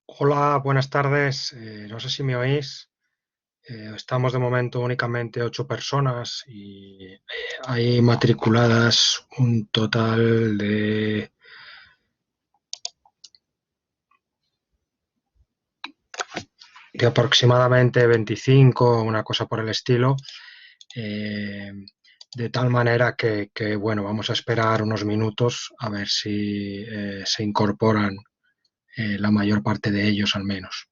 Hola, buenas tardes. No sé si me oís. Estamos de momento únicamente 8 personas y hay matriculadas un total de aproximadamente 25, una cosa por el estilo. Eh, de tal manera bueno, vamos a esperar unos minutos a ver si se incorporan la mayor parte de ellos al menos.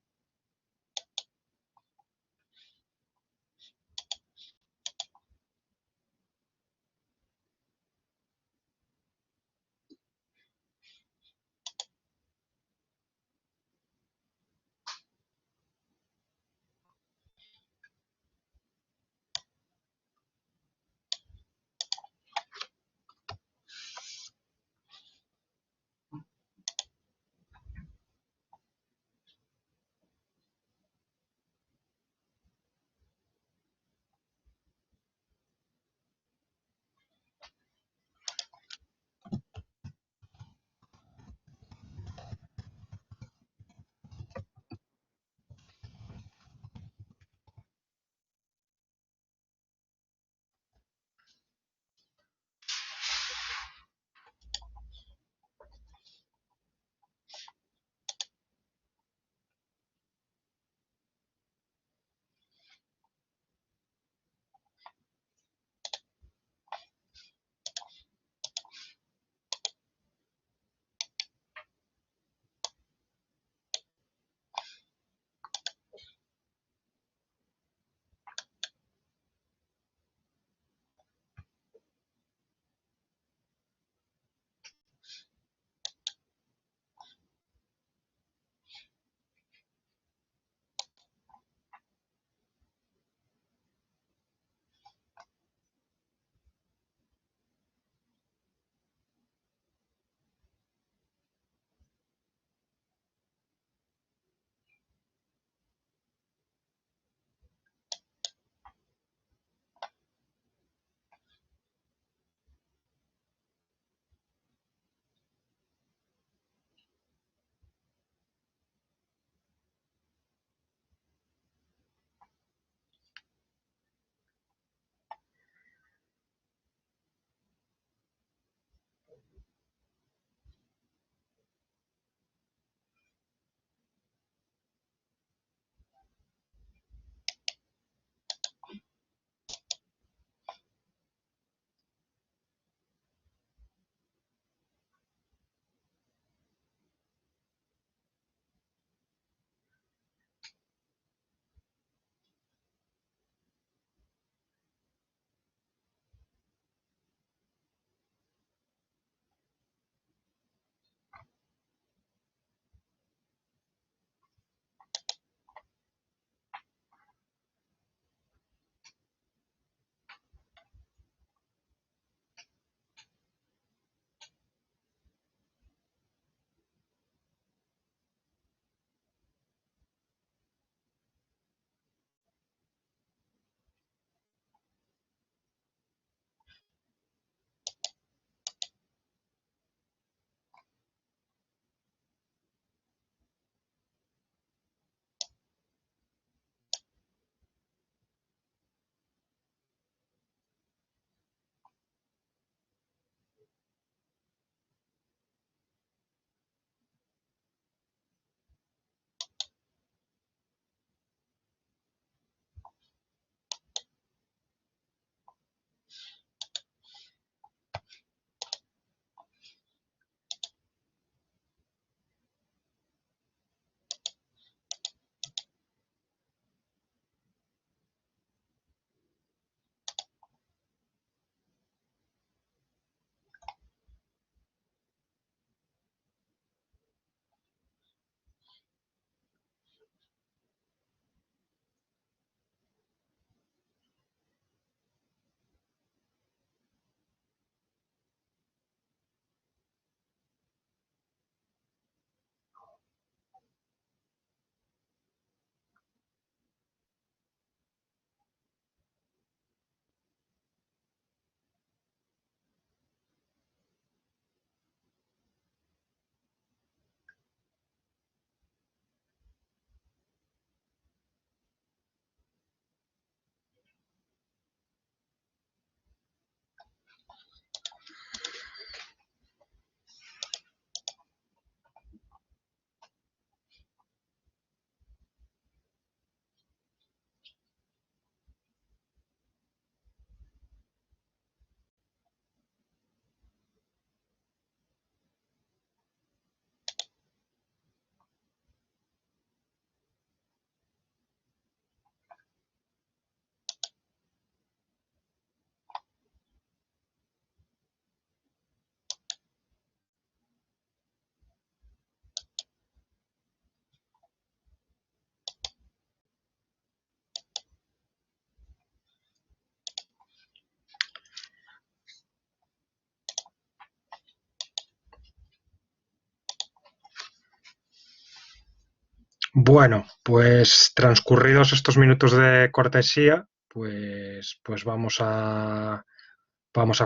Bueno, pues transcurridos estos minutos de cortesía, pues vamos a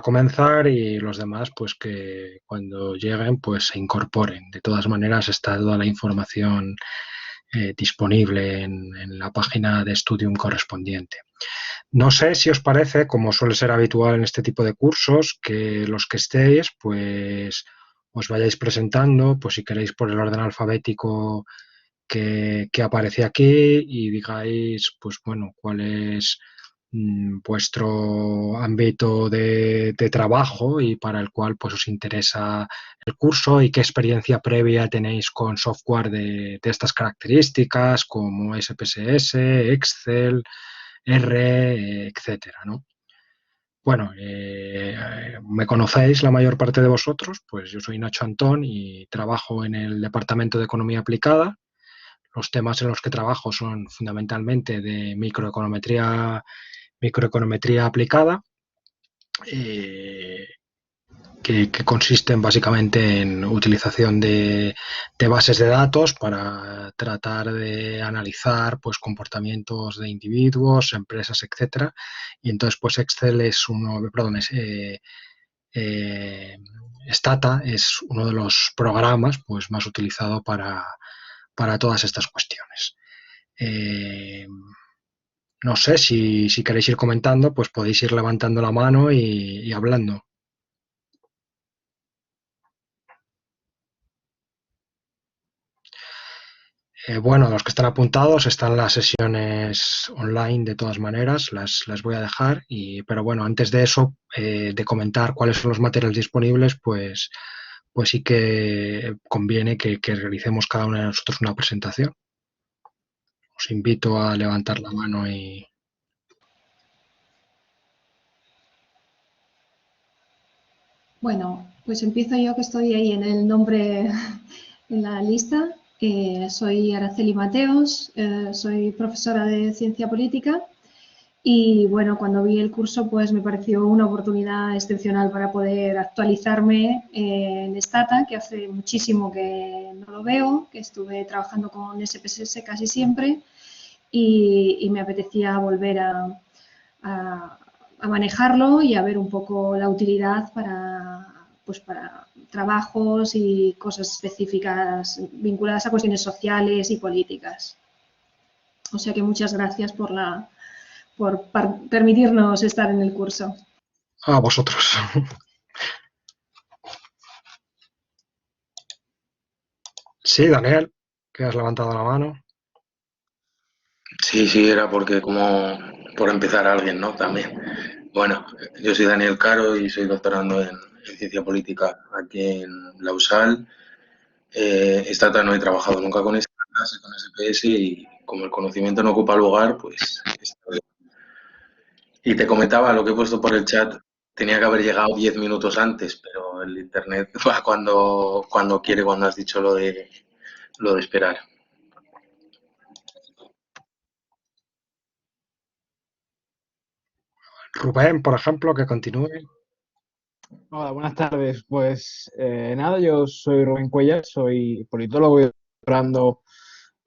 comenzar y los demás, pues que cuando lleguen, pues se incorporen. De todas maneras, está toda la información disponible en la página de Studium correspondiente. No sé si os parece, como suele ser habitual en este tipo de cursos, que los que estéis, pues os vayáis presentando, pues si queréis por el orden alfabético que aparece aquí y digáis, pues bueno, cuál es vuestro ámbito de trabajo y para el cual pues os interesa el curso y qué experiencia previa tenéis con software de estas características como SPSS, Excel, R, etcétera, ¿no? Bueno, me conocéis la mayor parte de vosotros, pues yo soy Nacho Antón y trabajo en el Departamento de Economía Aplicada. Los temas en los que trabajo son fundamentalmente de microeconometría aplicada, eh, que consisten básicamente en utilización de bases de datos para tratar de analizar pues, comportamientos de individuos, empresas, etcétera. Y entonces, pues Excel es uno, perdón, eh, Stata es uno de los programas pues, más utilizados para todas estas cuestiones. Eh, no sé si queréis ir comentando, pues podéis ir levantando la mano y hablando. Bueno, los que están apuntados están las sesiones online de todas maneras, las voy a dejar, pero bueno, antes de eso, de comentar cuáles son los materiales disponibles, pues sí que conviene que realicemos cada uno de nosotros una presentación. Os invito a levantar la mano y... Bueno, pues empiezo yo que estoy ahí en el nombre en la lista. Soy Araceli Mateos, soy profesora de ciencia política y bueno, cuando vi el curso pues me pareció una oportunidad excepcional para poder actualizarme en Stata, que hace muchísimo que no lo veo, que estuve trabajando con SPSS casi siempre y me apetecía volver a, a manejarlo y a ver un poco la utilidad pues para trabajos y cosas específicas vinculadas a cuestiones sociales y políticas. O sea que muchas gracias por permitirnos estar en el curso. A vosotros. Sí, Daniel, que has levantado la mano. Sí, sí, era porque como por empezar alguien, ¿no? También. Bueno, yo soy Daniel Caro y soy doctorando en ciencia política aquí en la USAL. Stata no he trabajado nunca con Stata, con SPS y como el conocimiento no ocupa lugar, pues está bien. Y te comentaba lo que he puesto por el chat, tenía que haber llegado 10 minutos antes, pero el internet va cuando quiere, cuando has dicho lo de esperar. Rubén, por ejemplo, que continúe. Hola, buenas tardes. Pues nada, yo soy Rubén Cuellar, soy politólogo y doctorando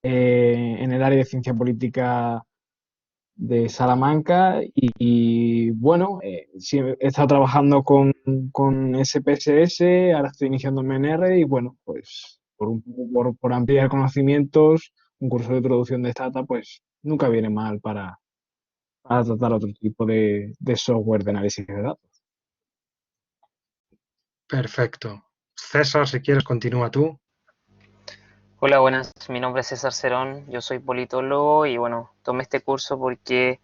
en el área de ciencia política de Salamanca bueno, sí, he estado trabajando con SPSS, ahora estoy iniciando en MNR y bueno, pues por ampliar conocimientos, un curso de introducción de Stata, pues nunca viene mal para tratar otro tipo de software de análisis de datos. Perfecto. César, si quieres, continúa tú. Hola, buenas. Mi nombre es César Cerón, yo soy politólogo y bueno, tomé este curso porque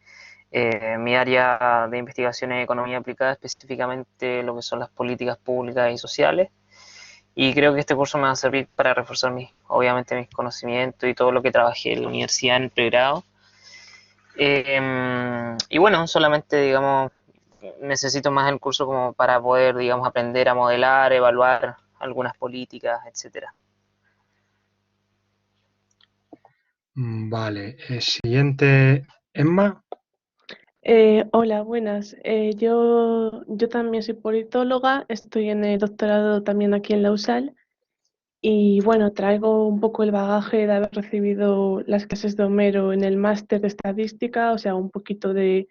mi área de investigación es economía aplicada, específicamente lo que son las políticas públicas y sociales. Y creo que este curso me va a servir para reforzar obviamente mis conocimientos y todo lo que trabajé en la universidad en el pregrado. Y bueno, solamente, digamos, necesito más el curso como para poder, digamos, aprender a modelar, evaluar algunas políticas, etcétera. Vale. Siguiente, Emma. Hola, buenas. Yo también soy politóloga, estoy en el doctorado también aquí en la USAL Y bueno, traigo un poco el bagaje de haber recibido las clases de Homero en el máster de estadística, o sea, un poquito de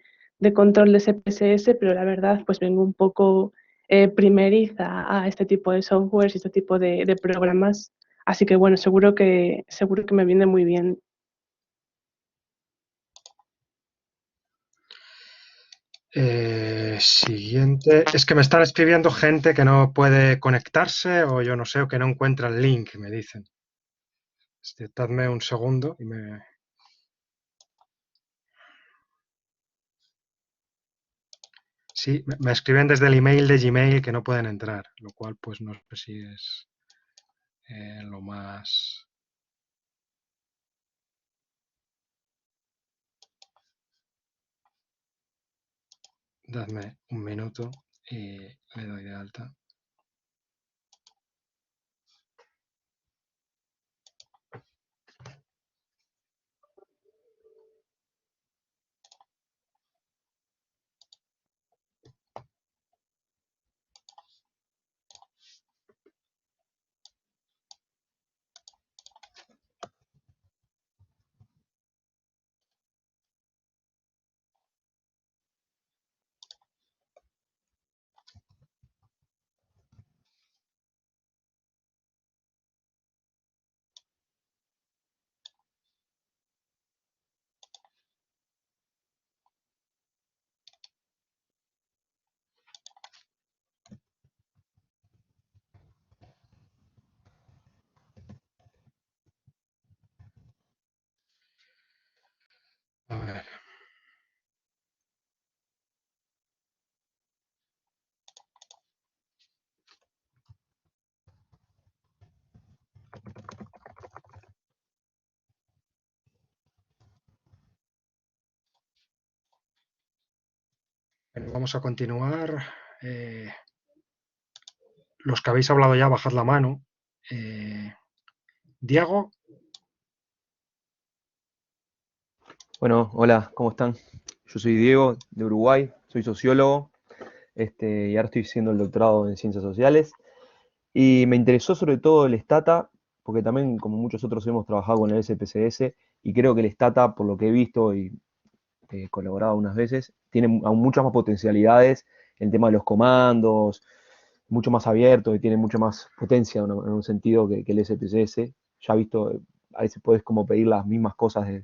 control de SPSS, pero la verdad, pues vengo un poco primeriza a este tipo de softwares y este tipo de programas. Así que bueno, seguro que me viene muy bien. Siguiente. Es que me están escribiendo gente que no puede conectarse o yo no sé, o que no encuentra el link, me dicen. Dadme un segundo y me... Sí, me escriben desde el email de Gmail que no pueden entrar, lo cual pues no sé si es lo más... Dadme un minuto y le doy de alta. A ver. Bueno, vamos a continuar. Los que habéis hablado ya, bajad la mano. Diego. Bueno, hola, ¿cómo están? Yo soy Diego, de Uruguay, soy sociólogo, y ahora estoy haciendo el doctorado en Ciencias Sociales. Y me interesó sobre todo el Stata, porque también, como muchos otros, hemos trabajado con el SPSS, y creo que el Stata, por lo que he visto y colaborado unas veces, tiene aún muchas más potencialidades en el tema de los comandos, mucho más abierto y tiene mucho más potencia en un sentido que el SPSS. Ya he visto, a veces puedes como pedir las mismas cosas de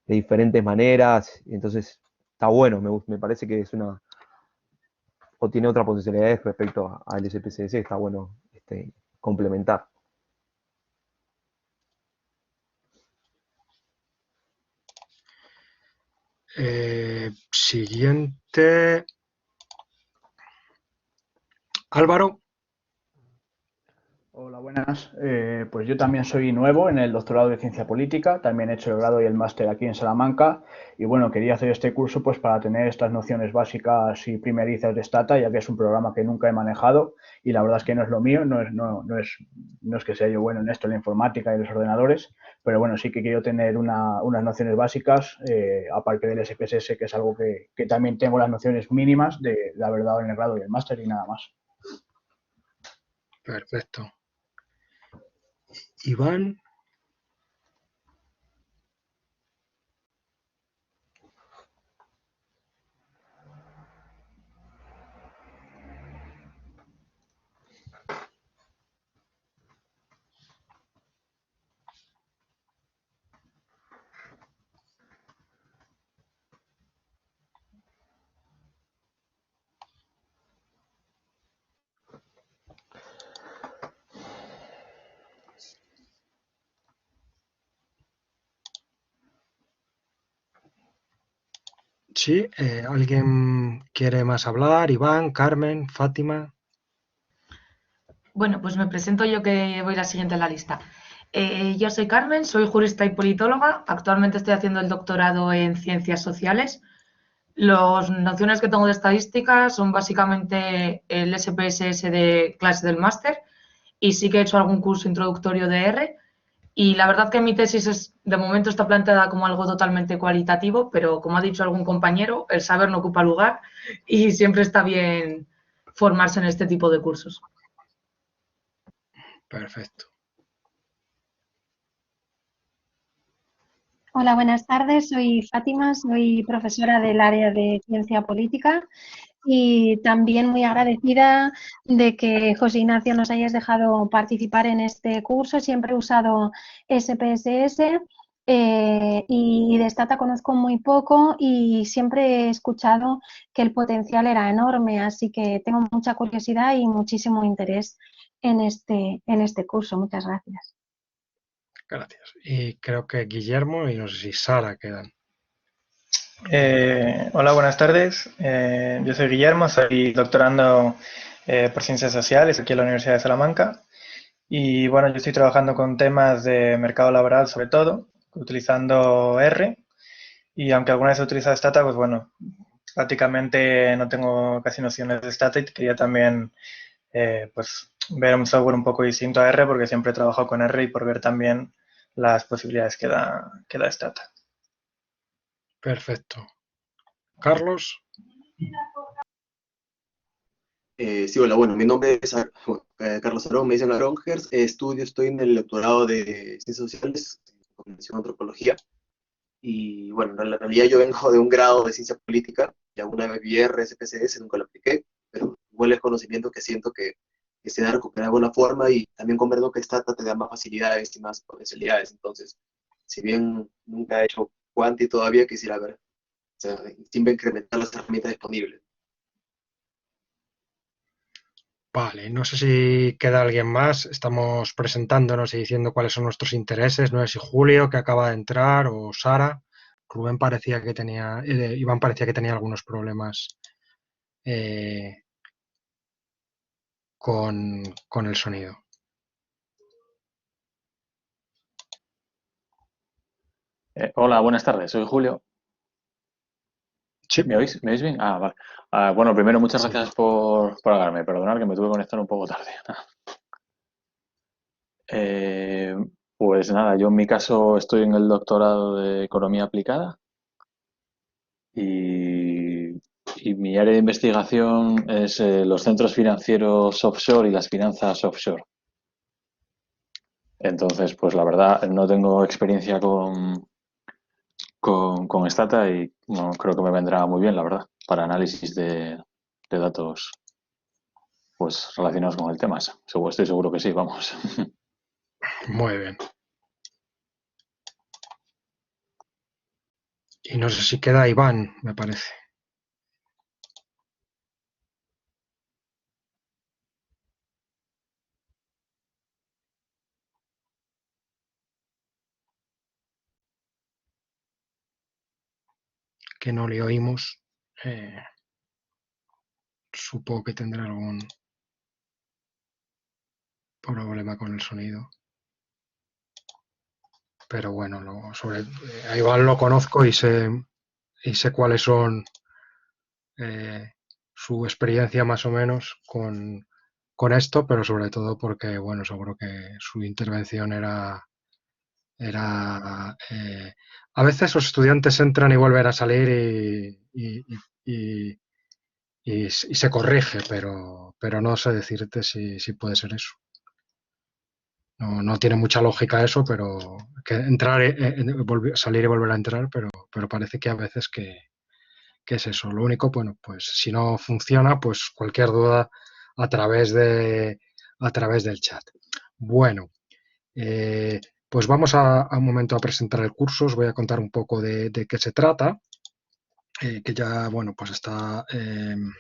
diferentes maneras, y entonces está bueno, me parece que es una, o tiene otras potencialidades respecto al SPSS, está bueno complementar. Siguiente. Álvaro. Hola, buenas. Pues yo también soy nuevo en el doctorado de Ciencia Política, también he hecho el grado y el máster aquí en Salamanca y bueno, quería hacer este curso pues para tener estas nociones básicas y primerizas de Stata, ya que es un programa que nunca he manejado y la verdad es que no es lo mío, no es que sea yo bueno en esto, en la informática y los ordenadores, pero bueno, sí que quiero tener unas nociones básicas, aparte del SPSS, que es algo que también tengo las nociones mínimas de haber dado en el grado y el máster y nada más. Perfecto. Iván. Sí, ¿alguien quiere más hablar? Iván, Carmen, Fátima. Bueno, pues me presento yo que voy la siguiente en la lista. Yo soy Carmen, soy jurista y politóloga. Actualmente estoy haciendo el doctorado en Ciencias Sociales. Las nociones que tengo de estadística son básicamente el SPSS de clase del máster y sí que he hecho algún curso introductorio de R. Y la verdad que mi tesis de momento está planteada como algo totalmente cualitativo, pero como ha dicho algún compañero, el saber no ocupa lugar y siempre está bien formarse en este tipo de cursos. Perfecto. Hola, buenas tardes. Soy Fátima, soy profesora del área de Ciencia Política y también muy agradecida de que José Ignacio nos hayas dejado participar en este curso. Siempre he usado SPSS y de Stata conozco muy poco y siempre he escuchado que el potencial era enorme, así que tengo mucha curiosidad y muchísimo interés en este curso. Muchas gracias. Gracias. Y creo que Guillermo y no sé si Sara quedan. Hola, buenas tardes. Yo soy Guillermo, soy doctorando por Ciencias Sociales aquí en la Universidad de Salamanca. Y bueno, yo estoy trabajando con temas de mercado laboral sobre todo, utilizando R. Y aunque alguna vez he utilizado Stata, pues bueno, prácticamente no tengo casi nociones de Stata y quería también pues ver un software un poco distinto a R porque siempre he trabajado con R y por ver también las posibilidades que da Stata. Perfecto. Carlos. Sí, hola, bueno, mi nombre es Carlos Arón, me dicen Arongers, estoy en el doctorado de Ciencias Sociales, con mención Antropología, y bueno, en la realidad yo vengo de un grado de Ciencia Política, y alguna vez vi RSPCS, nunca lo apliqué, pero igual es conocimiento que siento que se da a recuperar de alguna forma, y también comprendo que Stata te da más facilidades y más potencialidades, entonces, si bien nunca he hecho Quanti todavía, quisiera ver, o sea, siempre incrementar las herramientas disponibles. Vale, no sé si queda alguien más. Estamos presentándonos y diciendo cuáles son nuestros intereses. No sé si Julio, que acaba de entrar, o Sara. Rubén parecía que tenía, Iván parecía que tenía algunos problemas con el sonido. Hola, buenas tardes. Soy Julio. Sí. ¿Me oís? ¿Me oís bien? Ah, vale. Bueno, primero, muchas Sí. gracias por hablarme. Perdonad que me tuve que conectar un poco tarde. Eh, pues nada, yo en mi caso estoy en el doctorado de Economía Aplicada y, y mi área de investigación es los centros financieros offshore y las finanzas offshore. Entonces, pues la verdad, no tengo experiencia con Stata y bueno, creo que me vendrá muy bien, la verdad, para análisis de datos pues relacionados con el tema. Estoy seguro que sí, vamos. Muy bien. Y no sé si queda Iván, me parece. Que no le oímos. Supongo que tendrá algún problema con el sonido. Pero bueno, a Iván lo conozco y sé cuáles son su experiencia más o menos con esto, pero sobre todo porque, bueno, seguro que su intervención era a veces los estudiantes entran y vuelven a salir y se corrige, pero no sé decirte si puede ser eso. No tiene mucha lógica eso, pero que entrar, salir y volver a entrar, pero parece que a veces que es eso. Lo único, bueno, pues si no funciona, pues cualquier duda a través del chat. Bueno, pues vamos a un momento a presentar el curso. Os voy a contar un poco de qué se trata, que ya, bueno, pues está en...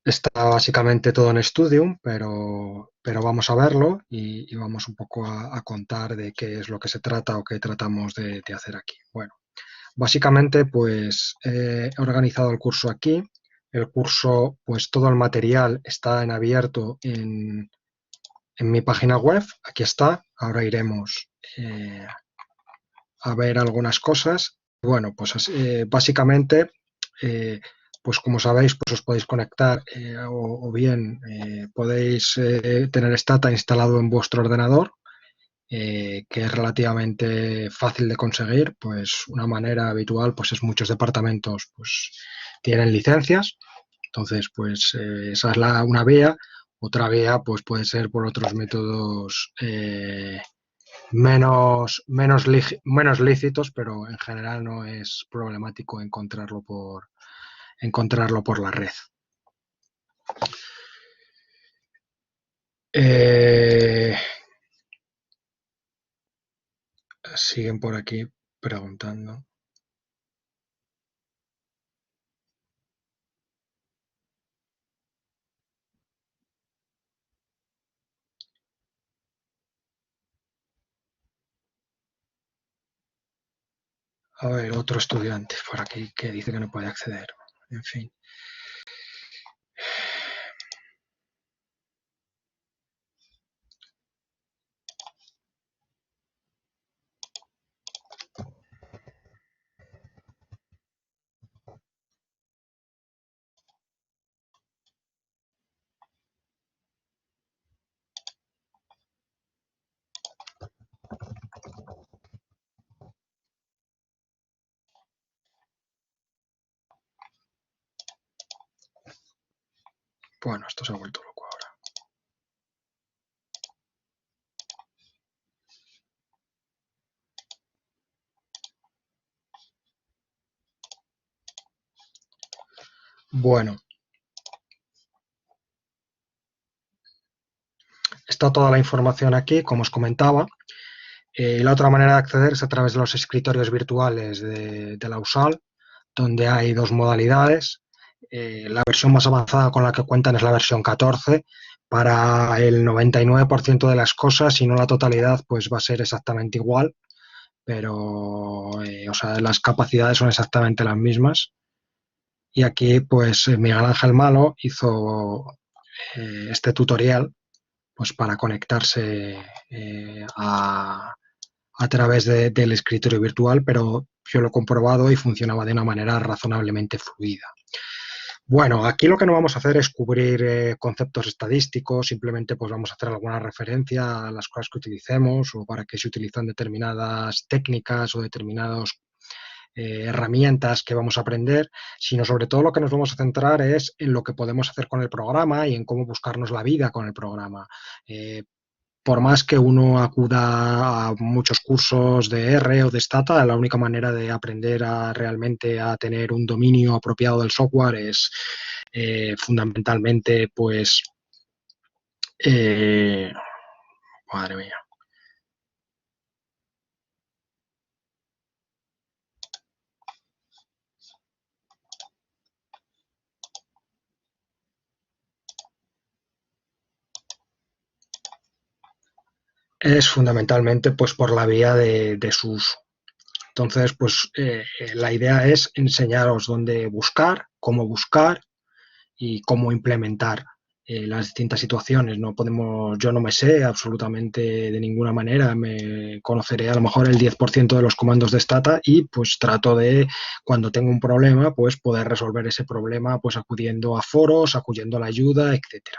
Está básicamente todo en Studium, pero vamos a verlo y vamos un poco a contar de qué es lo que se trata o qué tratamos de hacer aquí. Bueno, básicamente pues he organizado el curso aquí. El curso, pues todo el material está en abierto en mi página web. Aquí está. Ahora iremos a ver algunas cosas. Bueno, pues básicamente... pues como sabéis, pues os podéis conectar o bien podéis tener Stata instalado en vuestro ordenador que es relativamente fácil de conseguir, pues una manera habitual pues es muchos departamentos pues tienen licencias, entonces pues esa es una vía. Otra vía pues puede ser por otros métodos menos lícitos, pero en general no es problemático encontrarlo por la red. Siguen por aquí preguntando. A ver, otro estudiante por aquí que dice que no puede acceder. En fin. Bueno, esto se ha vuelto loco ahora. Bueno. Está toda la información aquí, como os comentaba. La otra manera de acceder es a través de los escritorios virtuales de la USAL, donde hay dos modalidades. La versión más avanzada con la que cuentan es la versión 14. Para el 99% de las cosas, y no la totalidad, pues va a ser exactamente igual, pero o sea, las capacidades son exactamente las mismas. Y aquí, pues Miguel Ángel Malo hizo este tutorial pues para conectarse a través del escritorio virtual, pero yo lo he comprobado y funcionaba de una manera razonablemente fluida. Bueno, aquí lo que no vamos a hacer es cubrir conceptos estadísticos, simplemente pues vamos a hacer alguna referencia a las cosas que utilicemos o para qué se utilizan determinadas técnicas o determinadas herramientas que vamos a aprender, sino sobre todo lo que nos vamos a centrar es en lo que podemos hacer con el programa y en cómo buscarnos la vida con el programa. Por más que uno acuda a muchos cursos de R o de Stata, la única manera de aprender realmente a tener un dominio apropiado del software es fundamentalmente, pues, madre mía. Es fundamentalmente pues por la vía de su uso. Entonces, pues la idea es enseñaros dónde buscar, cómo buscar y cómo implementar las distintas situaciones. No podemos, yo no me sé absolutamente de ninguna manera, me conoceré a lo mejor el 10% de los comandos de Stata y pues trato de, cuando tengo un problema, pues poder resolver ese problema pues acudiendo a foros, acudiendo a la ayuda, etcétera.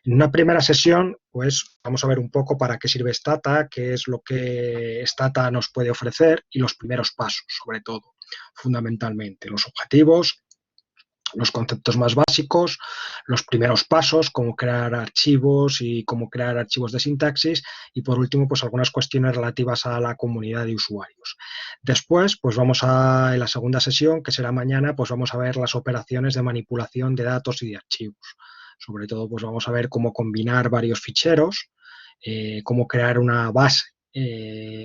En una primera sesión, pues vamos a ver un poco para qué sirve Stata, qué es lo que Stata nos puede ofrecer y los primeros pasos, sobre todo, fundamentalmente, los objetivos, los conceptos más básicos, los primeros pasos, cómo crear archivos y cómo crear archivos de sintaxis y por último pues algunas cuestiones relativas a la comunidad de usuarios. Después pues vamos en la segunda sesión, que será mañana, pues vamos a ver las operaciones de manipulación de datos y de archivos. Sobre todo pues vamos a ver cómo combinar varios ficheros, cómo crear una base,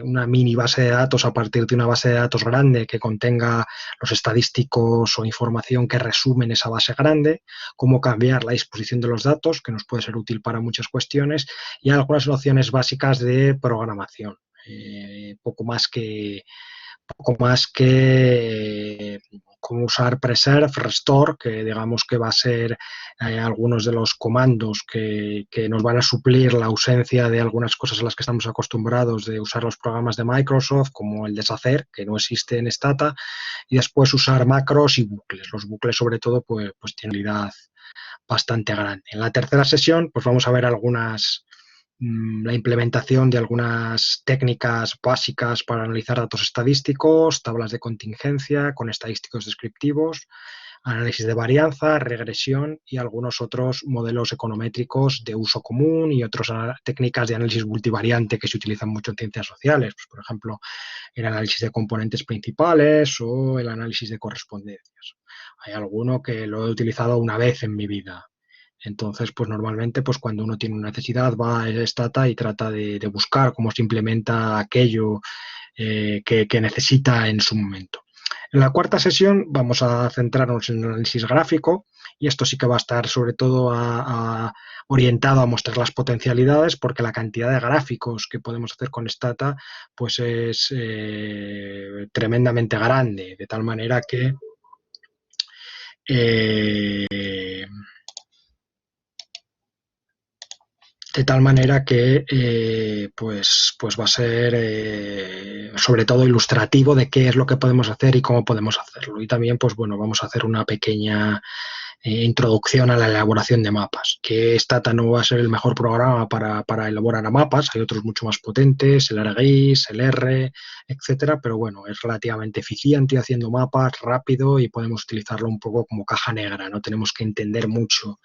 una mini base de datos a partir de una base de datos grande que contenga los estadísticos o información que resumen esa base grande, cómo cambiar la disposición de los datos, que nos puede ser útil para muchas cuestiones, y algunas nociones básicas de programación. Poco más que cómo usar preserve, restore, que digamos que va a ser algunos de los comandos que nos van a suplir la ausencia de algunas cosas a las que estamos acostumbrados de usar los programas de Microsoft, como el deshacer, que no existe en Stata, y después usar macros y bucles. Los bucles, sobre todo, pues tienen utilidad bastante grande. En la tercera sesión, pues vamos a ver algunas la implementación de algunas técnicas básicas para analizar datos estadísticos, tablas de contingencia con estadísticos descriptivos, análisis de varianza, regresión y algunos otros modelos econométricos de uso común y otras técnicas de análisis multivariante que se utilizan mucho en ciencias sociales, pues, por ejemplo, el análisis de componentes principales o el análisis de correspondencias. Hay alguno que lo he utilizado una vez en mi vida. Entonces, pues normalmente, pues cuando uno tiene una necesidad va a Stata y trata de buscar cómo se implementa aquello que necesita en su momento. En la cuarta sesión vamos a centrarnos en el análisis gráfico y esto sí que va a estar sobre todo orientado a mostrar las potencialidades porque la cantidad de gráficos que podemos hacer con Stata pues es tremendamente grande, de tal manera que pues va a ser sobre todo ilustrativo de qué es lo que podemos hacer y cómo podemos hacerlo. Y también, pues bueno, vamos a hacer una pequeña introducción a la elaboración de mapas, que Stata no va a ser el mejor programa para elaborar mapas, hay otros mucho más potentes, el ArcGIS, el R, etcétera, pero bueno, es relativamente eficiente haciendo mapas, rápido y podemos utilizarlo un poco como caja negra, no tenemos que entender mucho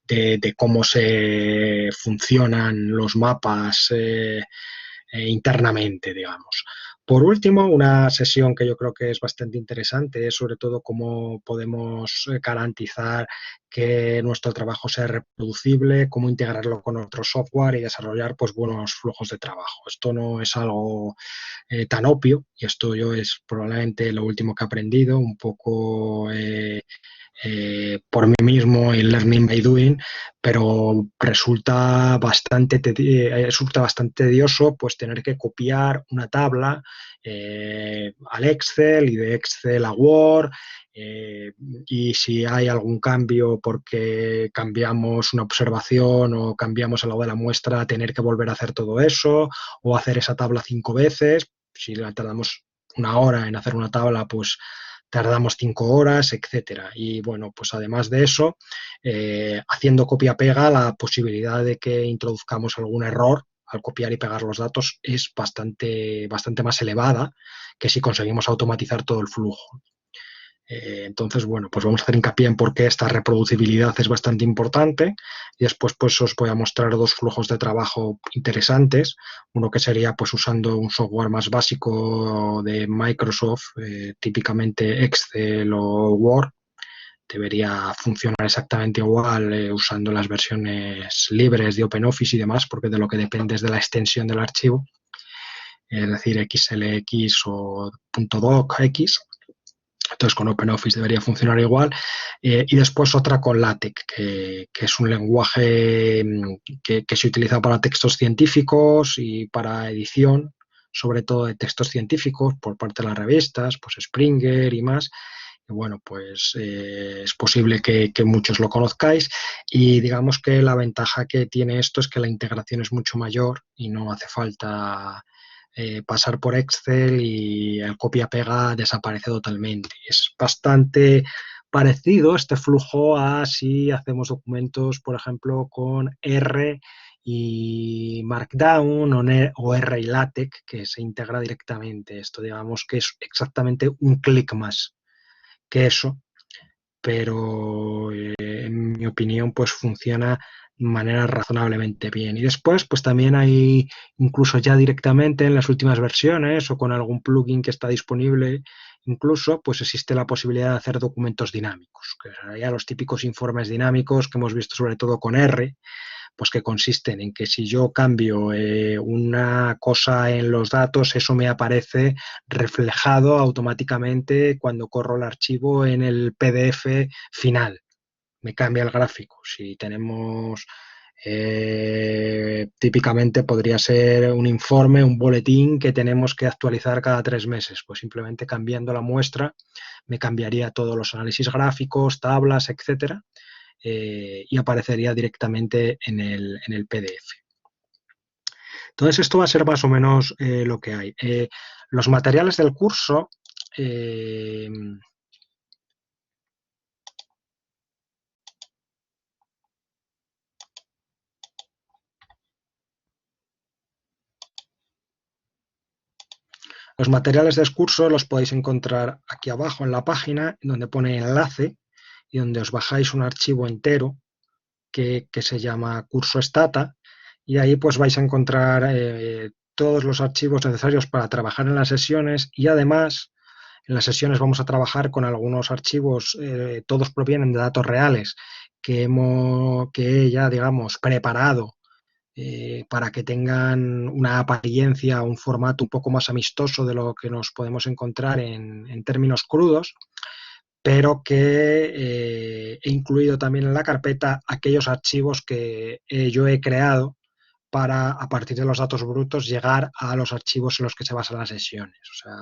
de cómo se funcionan los mapas internamente, digamos. Por último, una sesión que yo creo que es bastante interesante es sobre todo cómo podemos garantizar que nuestro trabajo sea reproducible, cómo integrarlo con otro software y desarrollar pues buenos flujos de trabajo. Esto no es algo tan obvio y esto yo es probablemente lo último que he aprendido, un poco por mí mismo en Learning by Doing, pero resulta bastante tedioso pues tener que copiar una tabla al Excel y de Excel a Word. Y si hay algún cambio porque cambiamos una observación o cambiamos algo de la muestra, tener que volver a hacer todo eso o hacer esa tabla 5 veces. Si la tardamos una hora en hacer una tabla, pues tardamos 5 horas, etcétera. Y bueno, pues además de eso, haciendo copia-pega, la posibilidad de que introduzcamos algún error al copiar y pegar los datos es bastante más elevada que si conseguimos automatizar todo el flujo. Entonces, bueno, pues vamos a hacer hincapié en por qué esta reproducibilidad es bastante importante y después pues os voy a mostrar dos flujos de trabajo interesantes. Uno que sería pues usando un software más básico de Microsoft, típicamente Excel o Word. Debería funcionar exactamente igual usando las versiones libres de OpenOffice y demás, porque de lo que depende es de la extensión del archivo, es decir, XLX o .docx. Entonces con OpenOffice debería funcionar igual. Y después otra con LaTeX, que es un lenguaje que se utiliza para textos científicos y para edición, sobre todo de textos científicos por parte de las revistas, pues Springer y más. Y bueno, pues es posible que muchos lo conozcáis y digamos que la ventaja que tiene esto es que la integración es mucho mayor y no hace falta pasar por Excel y el copia-pega desaparece totalmente. Es bastante parecido este flujo a si hacemos documentos, por ejemplo, con R y Markdown o R y LaTeX, que se integra directamente. Esto digamos que es exactamente un clic más que eso, pero en mi opinión pues funciona de manera razonablemente bien. Y después pues también hay incluso ya directamente en las últimas versiones o con algún plugin que está disponible, incluso pues existe la posibilidad de hacer documentos dinámicos, que son ya los típicos informes dinámicos que hemos visto sobre todo con R, pues que consisten en que si yo cambio una cosa en los datos, eso me aparece reflejado automáticamente cuando corro el archivo en el PDF final. Me cambia el gráfico. Si tenemos, típicamente podría ser un informe, un boletín que tenemos que actualizar cada 3 meses. Pues simplemente cambiando la muestra me cambiaría todos los análisis gráficos, tablas, etcétera. Y aparecería directamente en el PDF. Entonces, esto va a ser más o menos lo que hay. Los materiales del curso Los materiales del curso los podéis encontrar aquí abajo en la página, donde pone enlace y donde os bajáis un archivo entero que se llama Curso Stata, y ahí pues vais a encontrar todos los archivos necesarios para trabajar en las sesiones, y además en las sesiones vamos a trabajar con algunos archivos, todos provienen de datos reales que he ya, digamos, preparado para que tengan una apariencia, un formato un poco más amistoso de lo que nos podemos encontrar en términos crudos, pero que he incluido también en la carpeta aquellos archivos que yo he creado para, a partir de los datos brutos, llegar a los archivos en los que se basan las sesiones. O sea,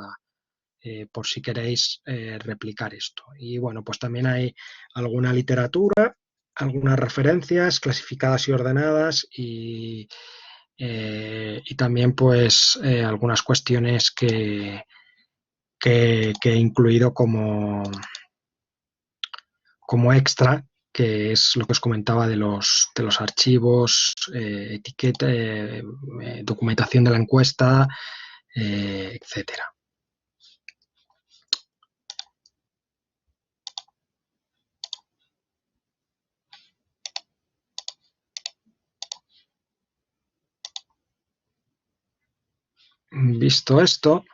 por si queréis replicar esto. Y bueno, pues también hay alguna literatura, algunas referencias clasificadas y ordenadas, y también pues algunas cuestiones que he incluido como extra, que es lo que os comentaba de los archivos, etiqueta, documentación de la encuesta, etcétera. Visto esto,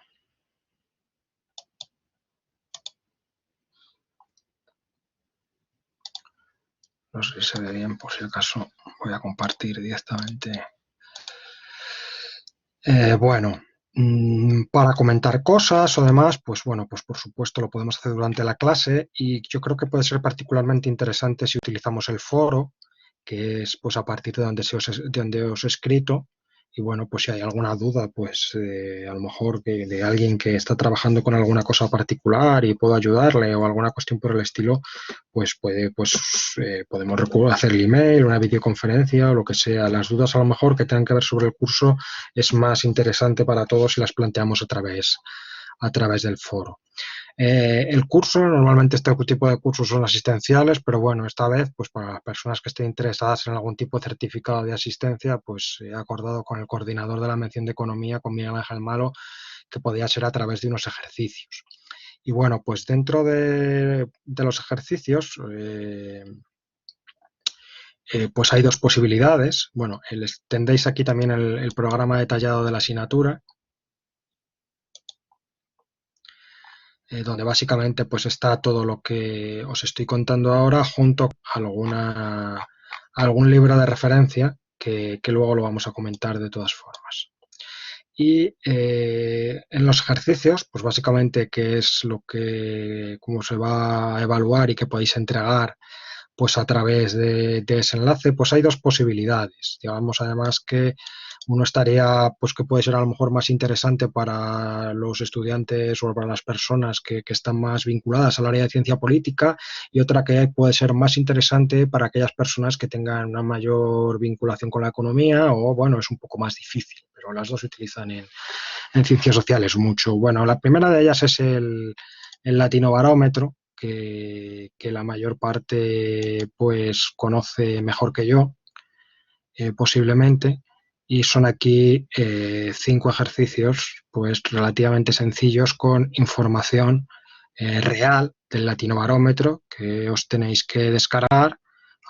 no sé si se ve bien, por si acaso voy a compartir directamente. Bueno, para comentar cosas o demás, pues bueno, pues por supuesto lo podemos hacer durante la clase, y yo creo que puede ser particularmente interesante si utilizamos el foro, que es pues a partir de donde os he escrito. Y bueno, pues si hay alguna duda, pues a lo mejor de alguien que está trabajando con alguna cosa particular y puedo ayudarle, o alguna cuestión por el estilo, pues podemos hacer el email, una videoconferencia o lo que sea. Las dudas a lo mejor que tengan que ver sobre el curso es más interesante para todos si las planteamos a través del foro. El curso, normalmente este tipo de cursos son asistenciales, pero bueno, esta vez, pues para las personas que estén interesadas en algún tipo de certificado de asistencia, pues he acordado con el coordinador de la mención de Economía, con Miguel Ángel Malo, que podía ser a través de unos ejercicios. Y bueno, pues dentro de los ejercicios, pues hay dos posibilidades. Bueno, tendréis aquí también el programa detallado de la asignatura, donde básicamente pues está todo lo que os estoy contando ahora, junto a algún libro de referencia que luego lo vamos a comentar de todas formas. Y en los ejercicios, pues básicamente qué es cómo se va a evaluar y qué podéis entregar pues a través de ese enlace, pues hay dos posibilidades. Digamos además que uno estaría, pues que puede ser a lo mejor más interesante para los estudiantes o para las personas que están más vinculadas al área de ciencia política, y otra que puede ser más interesante para aquellas personas que tengan una mayor vinculación con la economía, o bueno, es un poco más difícil, pero las dos se utilizan en ciencias sociales mucho. Bueno, la primera de ellas es el Latinobarómetro, que la mayor parte pues conoce mejor que yo, posiblemente, y son aquí 5 ejercicios pues relativamente sencillos con información real del Latinobarómetro que os tenéis que descargar,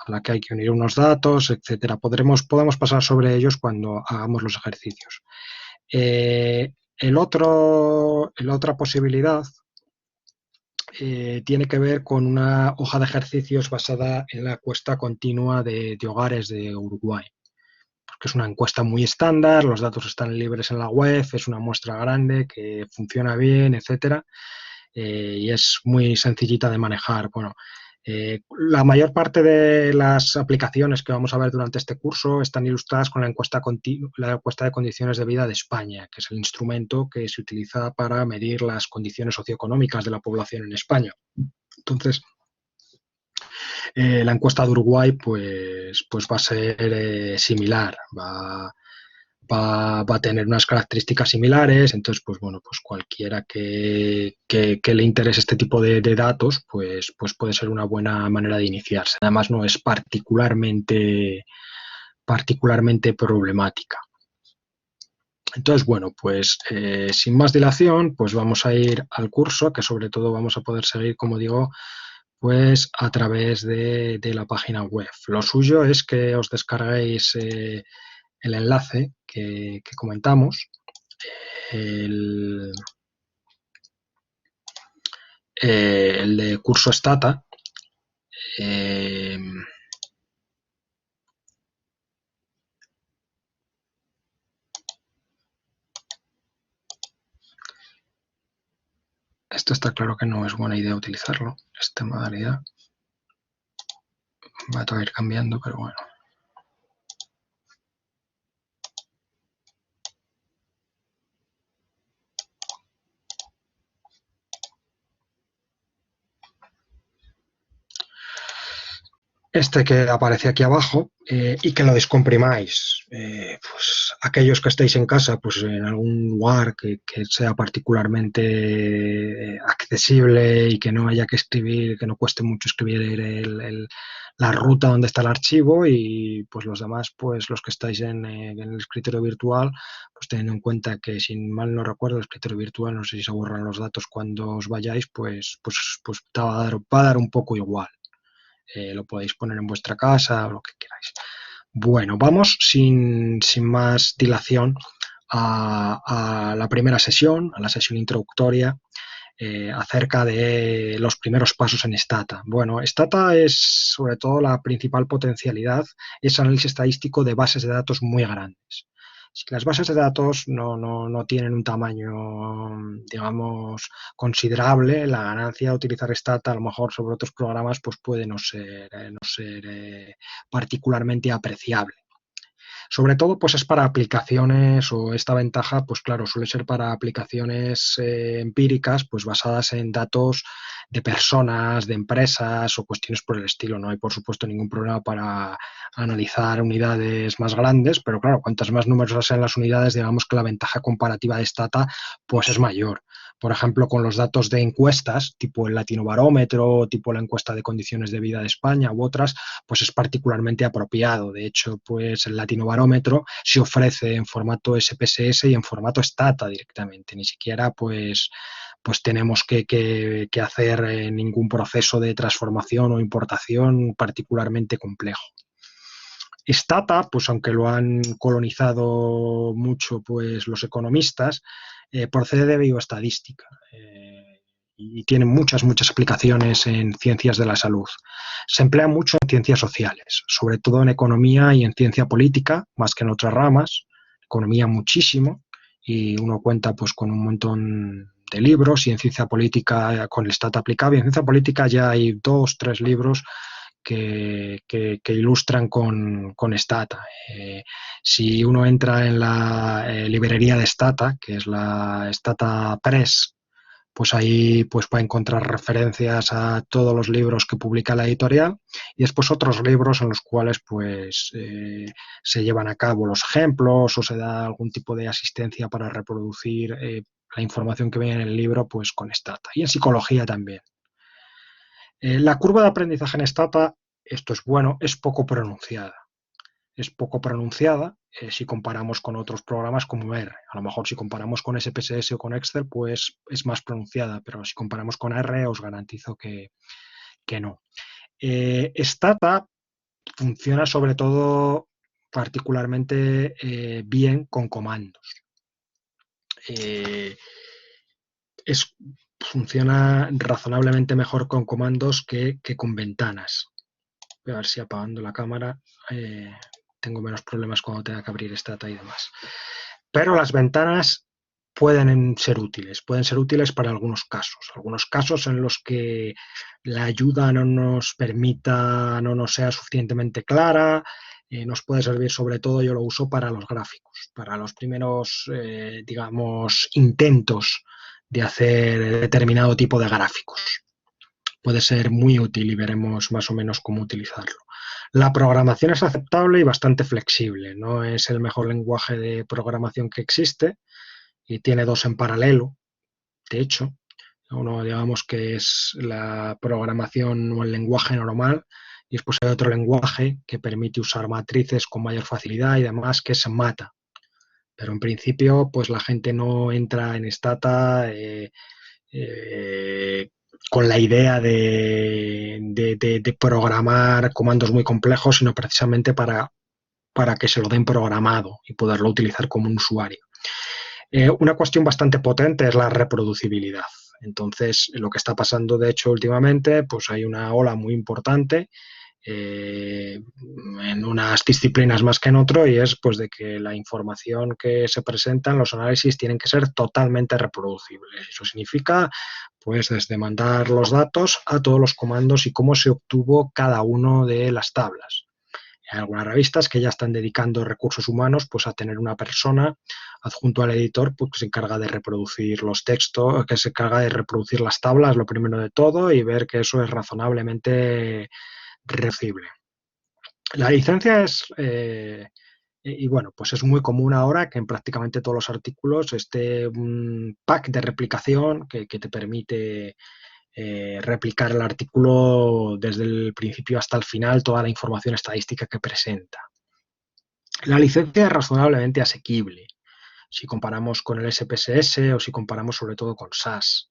a la que hay que unir unos datos, etcétera. Podemos pasar sobre ellos cuando hagamos los ejercicios. La otra posibilidad tiene que ver con una hoja de ejercicios basada en la encuesta continua de hogares de Uruguay, porque es una encuesta muy estándar, los datos están libres en la web, es una muestra grande que funciona bien, etcétera, y es muy sencillita de manejar. Bueno, la mayor parte de las aplicaciones que vamos a ver durante este curso están ilustradas con la encuesta de condiciones de vida de España, que es el instrumento que se utiliza para medir las condiciones socioeconómicas de la población en España. Entonces, la encuesta de Uruguay pues va a ser similar, va a tener unas características similares. Entonces, pues bueno, pues cualquiera que le interese este tipo de datos, pues puede ser una buena manera de iniciarse. Además, no es particularmente problemática. Entonces, bueno, pues sin más dilación, pues vamos a ir al curso, que sobre todo vamos a poder seguir, como digo, pues a través de la página web. Lo suyo es que os descarguéis el enlace que comentamos, el de curso Stata. Esto está claro que no es buena idea utilizarlo, esta modalidad. Va a tocar ir cambiando, pero bueno. Este que aparece aquí abajo y que lo descomprimáis. Pues aquellos que estéis en casa, pues en algún lugar que sea particularmente accesible y que no haya que escribir, que no cueste mucho escribir la ruta donde está el archivo, y pues los demás, pues los que estáis en el escritorio virtual, pues teniendo en cuenta que, si mal no recuerdo, el escritorio virtual, no sé si se borran los datos cuando os vayáis, pues va a dar un poco igual. Lo podéis poner en vuestra casa o lo que queráis. Bueno, vamos sin más dilación a la primera sesión, a la sesión introductoria, acerca de los primeros pasos en Stata. Bueno, Stata es, sobre todo, la principal potencialidad, es análisis estadístico de bases de datos muy grandes. Si las bases de datos no tienen un tamaño, digamos, considerable, la ganancia de utilizar Stata, a lo mejor sobre otros programas, pues puede no ser particularmente apreciable. Sobre todo, pues es para aplicaciones, o esta ventaja, pues claro, suele ser para aplicaciones empíricas, pues basadas en datos de personas, de empresas o cuestiones por el estilo. No hay, por supuesto, ningún problema para analizar unidades más grandes, pero claro, cuantas más numerosas sean las unidades, digamos que la ventaja comparativa de Stata pues es mayor. Por ejemplo, con los datos de encuestas, tipo el Latinobarómetro, tipo la encuesta de condiciones de vida de España u otras, pues es particularmente apropiado. De hecho, pues el Latinobarómetro se ofrece en formato SPSS y en formato Stata directamente. Ni siquiera pues tenemos que hacer ningún proceso de transformación o importación particularmente complejo. Stata, pues aunque lo han colonizado mucho pues los economistas, procede de bioestadística y tiene muchas aplicaciones en ciencias de la salud. Se emplea mucho en ciencias sociales, sobre todo en economía y en ciencia política, más que en otras ramas. Economía muchísimo, y uno cuenta pues con un montón de libros, y en ciencia política con el Stata aplicado. Y en ciencia política ya hay 2 o 3 libros que ilustran con Stata. Si uno entra en la librería de Stata, que es la Stata Press, pues ahí pues va a encontrar referencias a todos los libros que publica la editorial, y después otros libros en los cuales pues se llevan a cabo los ejemplos o se da algún tipo de asistencia para reproducir la información que viene en el libro pues con Stata. Y en psicología también. La curva de aprendizaje en Stata, esto es bueno, es poco pronunciada. Es poco pronunciada si comparamos con otros programas como R. A lo mejor si comparamos con SPSS o con Excel, pues es más pronunciada, pero si comparamos con R os garantizo que no. Stata funciona sobre todo particularmente bien con comandos. Funciona razonablemente mejor con comandos que con ventanas. Voy a ver si apagando la cámara tengo menos problemas cuando tenga que abrir Stata y demás. Pero las ventanas pueden ser útiles para algunos casos en los que la ayuda no nos sea suficientemente clara. Nos puede servir, sobre todo yo lo uso para los gráficos, para los primeros, digamos, intentos de hacer determinado tipo de gráficos. Puede ser muy útil y veremos más o menos cómo utilizarlo. La programación es aceptable y bastante flexible. No es el mejor lenguaje de programación que existe y tiene 2 en paralelo, de hecho. Uno, digamos, que es la programación o el lenguaje normal, y después hay otro lenguaje que permite usar matrices con mayor facilidad y demás, que es Mata. Pero en principio, pues la gente no entra en Stata con la idea de programar comandos muy complejos, sino precisamente para que se lo den programado y poderlo utilizar como un usuario. Una cuestión bastante potente es la reproducibilidad. Entonces, lo que está pasando, de hecho, últimamente, pues hay una ola muy importante en unas disciplinas más que en otro, y es pues de que la información que se presenta en los análisis tienen que ser totalmente reproducibles. Eso significa pues desde mandar los datos a todos los comandos y cómo se obtuvo cada uno de las tablas. Hay algunas revistas que ya están dedicando recursos humanos pues a tener una persona adjunto al editor pues, que se encarga de reproducir los textos, que se encarga de reproducir las tablas, lo primero de todo, y ver que eso es razonablemente reducible. La licencia es, y bueno, pues es muy común ahora que en prácticamente todos los artículos esté un pack de replicación que te permite replicar el artículo desde el principio hasta el final, toda la información estadística que presenta. La licencia es razonablemente asequible si comparamos con el SPSS o si comparamos sobre todo con SAS.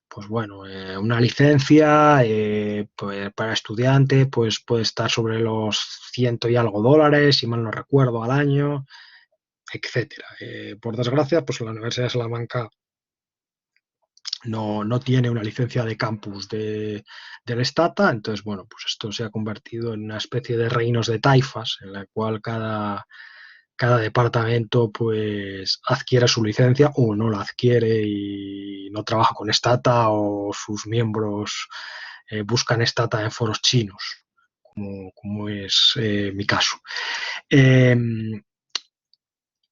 Pues bueno, una licencia pues para estudiante pues puede estar sobre los $100 y algo, si mal no recuerdo, al año, etcétera. Por desgracia, pues la Universidad de Salamanca no tiene una licencia de campus del Stata, entonces, bueno, pues esto se ha convertido en una especie de reinos de taifas, en la cual cada departamento pues adquiere su licencia o no la adquiere y no trabaja con Stata, o sus miembros buscan Stata en foros chinos, como es mi caso.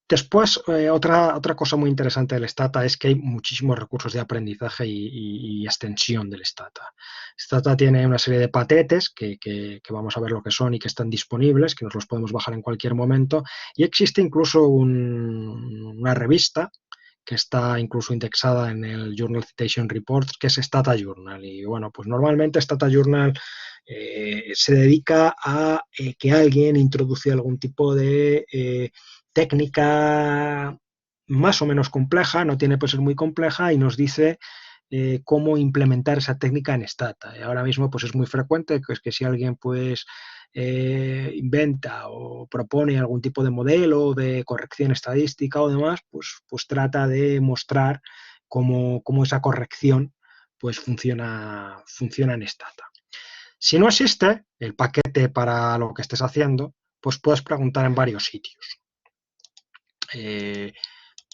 Después, otra cosa muy interesante del Stata es que hay muchísimos recursos de aprendizaje y extensión del Stata. Stata tiene una serie de paquetes que vamos a ver lo que son y que están disponibles, que nos los podemos bajar en cualquier momento, y existe incluso una revista que está incluso indexada en el Journal Citation Reports, que es Stata Journal. Y bueno, pues normalmente Stata Journal se dedica a que alguien introduce algún tipo de técnica más o menos compleja, no tiene por ser muy compleja, y nos dice cómo implementar esa técnica en Stata. Ahora mismo pues es muy frecuente que si alguien pues inventa o propone algún tipo de modelo de corrección estadística o demás, pues trata de mostrar cómo esa corrección pues funciona en Stata. Si no existe el paquete para lo que estés haciendo, pues puedes preguntar en varios sitios.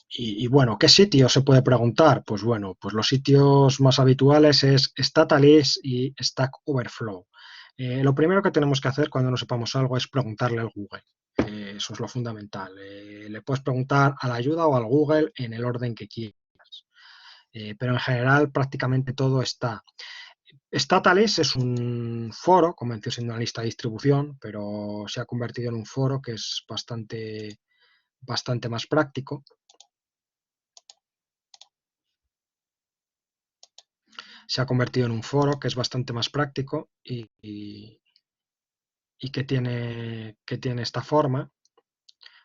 Y bueno, ¿qué sitio se puede preguntar? Pues bueno, pues los sitios más habituales es Statalist y Stack Overflow. Lo primero que tenemos que hacer cuando no sepamos algo es preguntarle al Google. Eso es lo fundamental. Le puedes preguntar a la ayuda o al Google en el orden que quieras. Pero en general prácticamente todo está. Statalist es un foro, comenzó siendo una lista de distribución, pero se ha convertido en un foro que es bastante más práctico. Se ha convertido en un foro que es bastante más práctico y que tiene esta forma,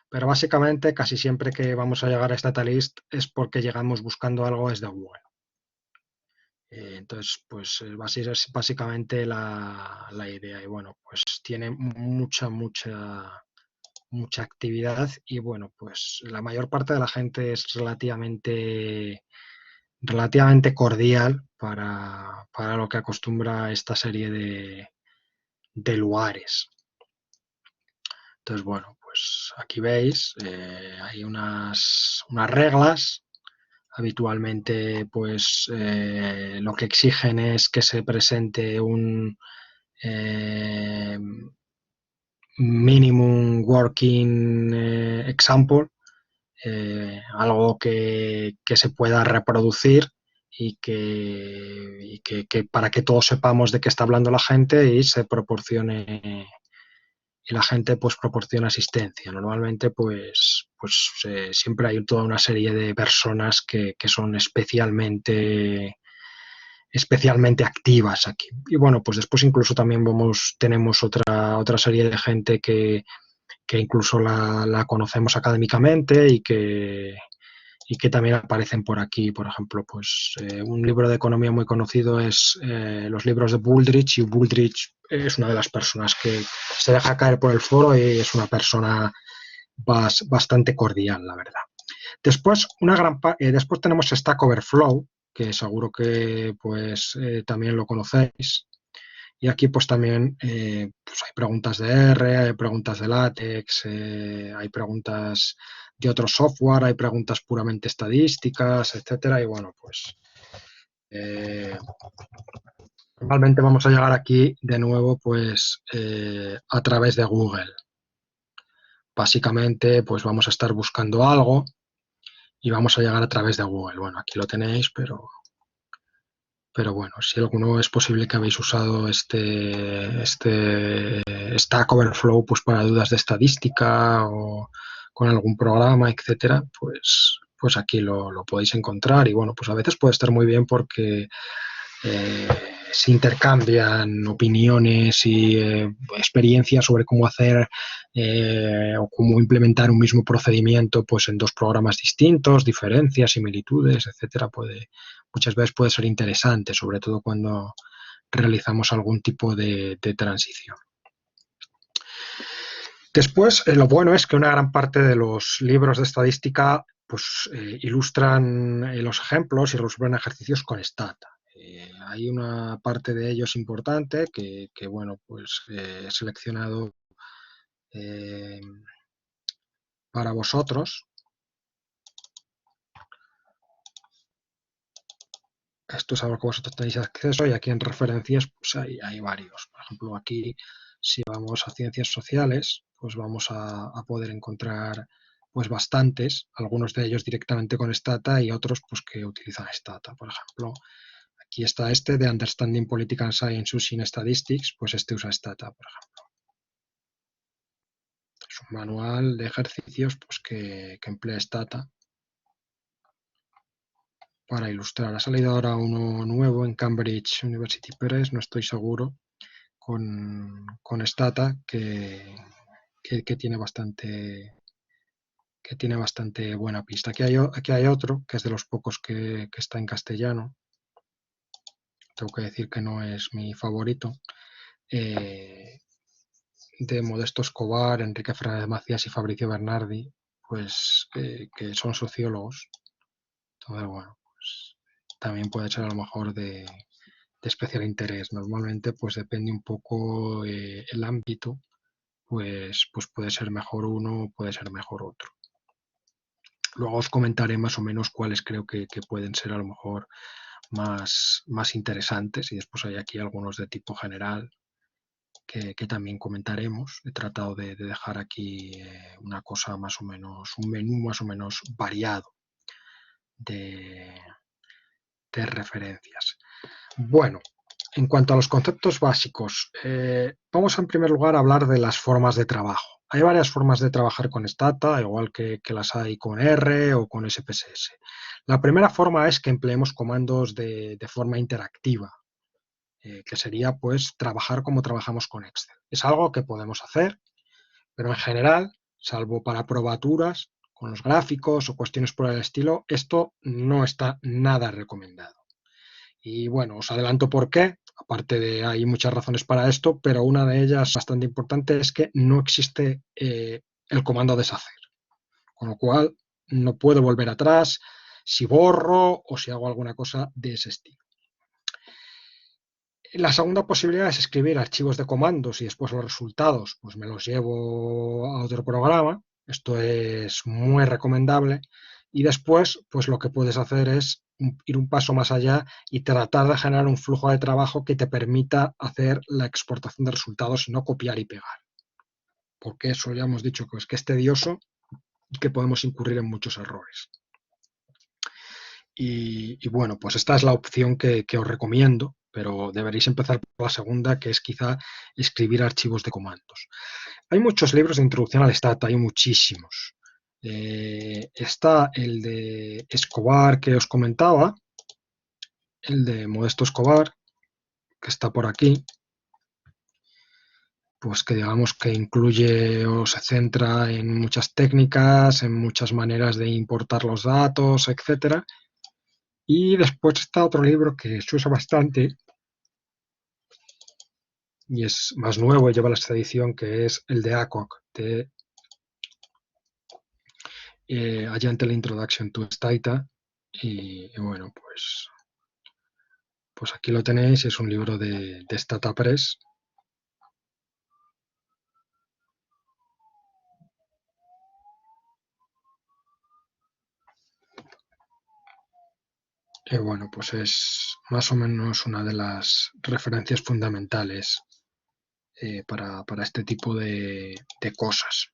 pero básicamente casi siempre que vamos a llegar a Statalist es porque llegamos buscando algo desde Google. Entonces, pues es básicamente la idea, y bueno, pues tiene mucha actividad, y bueno, pues la mayor parte de la gente es relativamente cordial para lo que acostumbra esta serie de lugares. Entonces, bueno, pues aquí veis, hay unas reglas. Habitualmente, pues lo que exigen es que se presente un minimum working example, algo que se pueda reproducir y que para que todos sepamos de qué está hablando la gente y se proporcione, y la gente pues proporciona asistencia. Normalmente pues siempre hay toda una serie de personas que son especialmente activas aquí. Y bueno, pues después incluso también tenemos otra serie de gente que que incluso la conocemos académicamente y que también aparecen por aquí. Por ejemplo, pues un libro de economía muy conocido es los libros de Booldrich, y Booldrich es una de las personas que se deja caer por el foro y es una persona bastante cordial, la verdad. Después, después tenemos Stack Overflow, que seguro que pues también lo conocéis. Y aquí pues también pues hay preguntas de R, hay preguntas de LaTeX, hay preguntas de otro software, hay preguntas puramente estadísticas, etcétera. Y bueno, pues normalmente vamos a llegar aquí de nuevo pues a través de Google. Básicamente pues vamos a estar buscando algo y vamos a llegar a través de Google. Bueno, aquí lo tenéis, pero bueno, si alguno es posible que habéis usado este Stack Overflow pues para dudas de estadística o con algún programa, etcétera, pues aquí lo podéis encontrar. Y bueno, pues a veces puede estar muy bien porque se intercambian opiniones y experiencias sobre cómo hacer o cómo implementar un mismo procedimiento pues en dos programas distintos, diferencias, similitudes, etcétera. Muchas veces puede ser interesante, sobre todo cuando realizamos algún tipo de transición. Después, lo bueno es que una gran parte de los libros de estadística pues, ilustran los ejemplos y resuelven ejercicios con Stata. Hay una parte de ellos importante que bueno, pues he seleccionado para vosotros. Esto es algo que vosotros tenéis acceso y aquí en referencias pues hay varios. Por ejemplo, aquí si vamos a ciencias sociales, pues vamos a poder encontrar pues bastantes, algunos de ellos directamente con Stata y otros pues que utilizan Stata. Por ejemplo, aquí está este de Understanding Political Science Using Statistics, pues este usa Stata, por ejemplo. Es un manual de ejercicios pues que emplea Stata para ilustrar. Ha salido ahora uno nuevo en Cambridge University Press, no estoy seguro, con Stata que tiene bastante buena pista. Aquí hay otro, que es de los pocos que está en castellano. Tengo que decir que no es mi favorito. De Modesto Escobar, Enrique Fernández Macías y Fabricio Bernardi, pues que son sociólogos. Entonces, bueno, pues también puede ser a lo mejor de especial interés. Normalmente pues depende un poco el ámbito, pues puede ser mejor uno, puede ser mejor otro. Luego os comentaré más o menos cuáles creo que pueden ser a lo mejor más interesantes, y después hay aquí algunos de tipo general que también comentaremos. He tratado de dejar aquí una cosa más o menos, un menú más o menos variado de referencias. Bueno, en cuanto a los conceptos básicos, vamos en primer lugar a hablar de las formas de trabajo. Hay varias formas de trabajar con Stata, igual que las hay con R o con SPSS. La primera forma es que empleemos comandos de forma interactiva, que sería pues trabajar como trabajamos con Excel. Es algo que podemos hacer, pero en general, salvo para probaturas, con los gráficos o cuestiones por el estilo, esto no está nada recomendado. Y bueno, os adelanto por qué, aparte de hay muchas razones para esto, pero una de ellas bastante importante es que no existe el comando deshacer, con lo cual no puedo volver atrás si borro o si hago alguna cosa de ese estilo. La segunda posibilidad es escribir archivos de comandos y después los resultados pues me los llevo a otro programa. Esto es muy recomendable. Y después, pues lo que puedes hacer es ir un paso más allá y tratar de generar un flujo de trabajo que te permita hacer la exportación de resultados y no copiar y pegar. Porque eso ya hemos dicho que es tedioso y que podemos incurrir en muchos errores. Y bueno, pues esta es la opción que os recomiendo, pero deberéis empezar por la segunda, que es quizá escribir archivos de comandos. Hay muchos libros de introducción al Stata, hay muchísimos. Está el de Escobar que os comentaba, el de Modesto Escobar, que está por aquí. pues que digamos que incluye o se centra en muchas técnicas, en muchas maneras de importar los datos, etcétera. Y después está otro libro que se usa bastante y es más nuevo y lleva la edición, que es el de ACOC, de Agile Introduction to Stata. Y bueno, pues aquí lo tenéis, es un libro de Stata Press. Y bueno, pues es más o menos una de las referencias fundamentales para este tipo de cosas.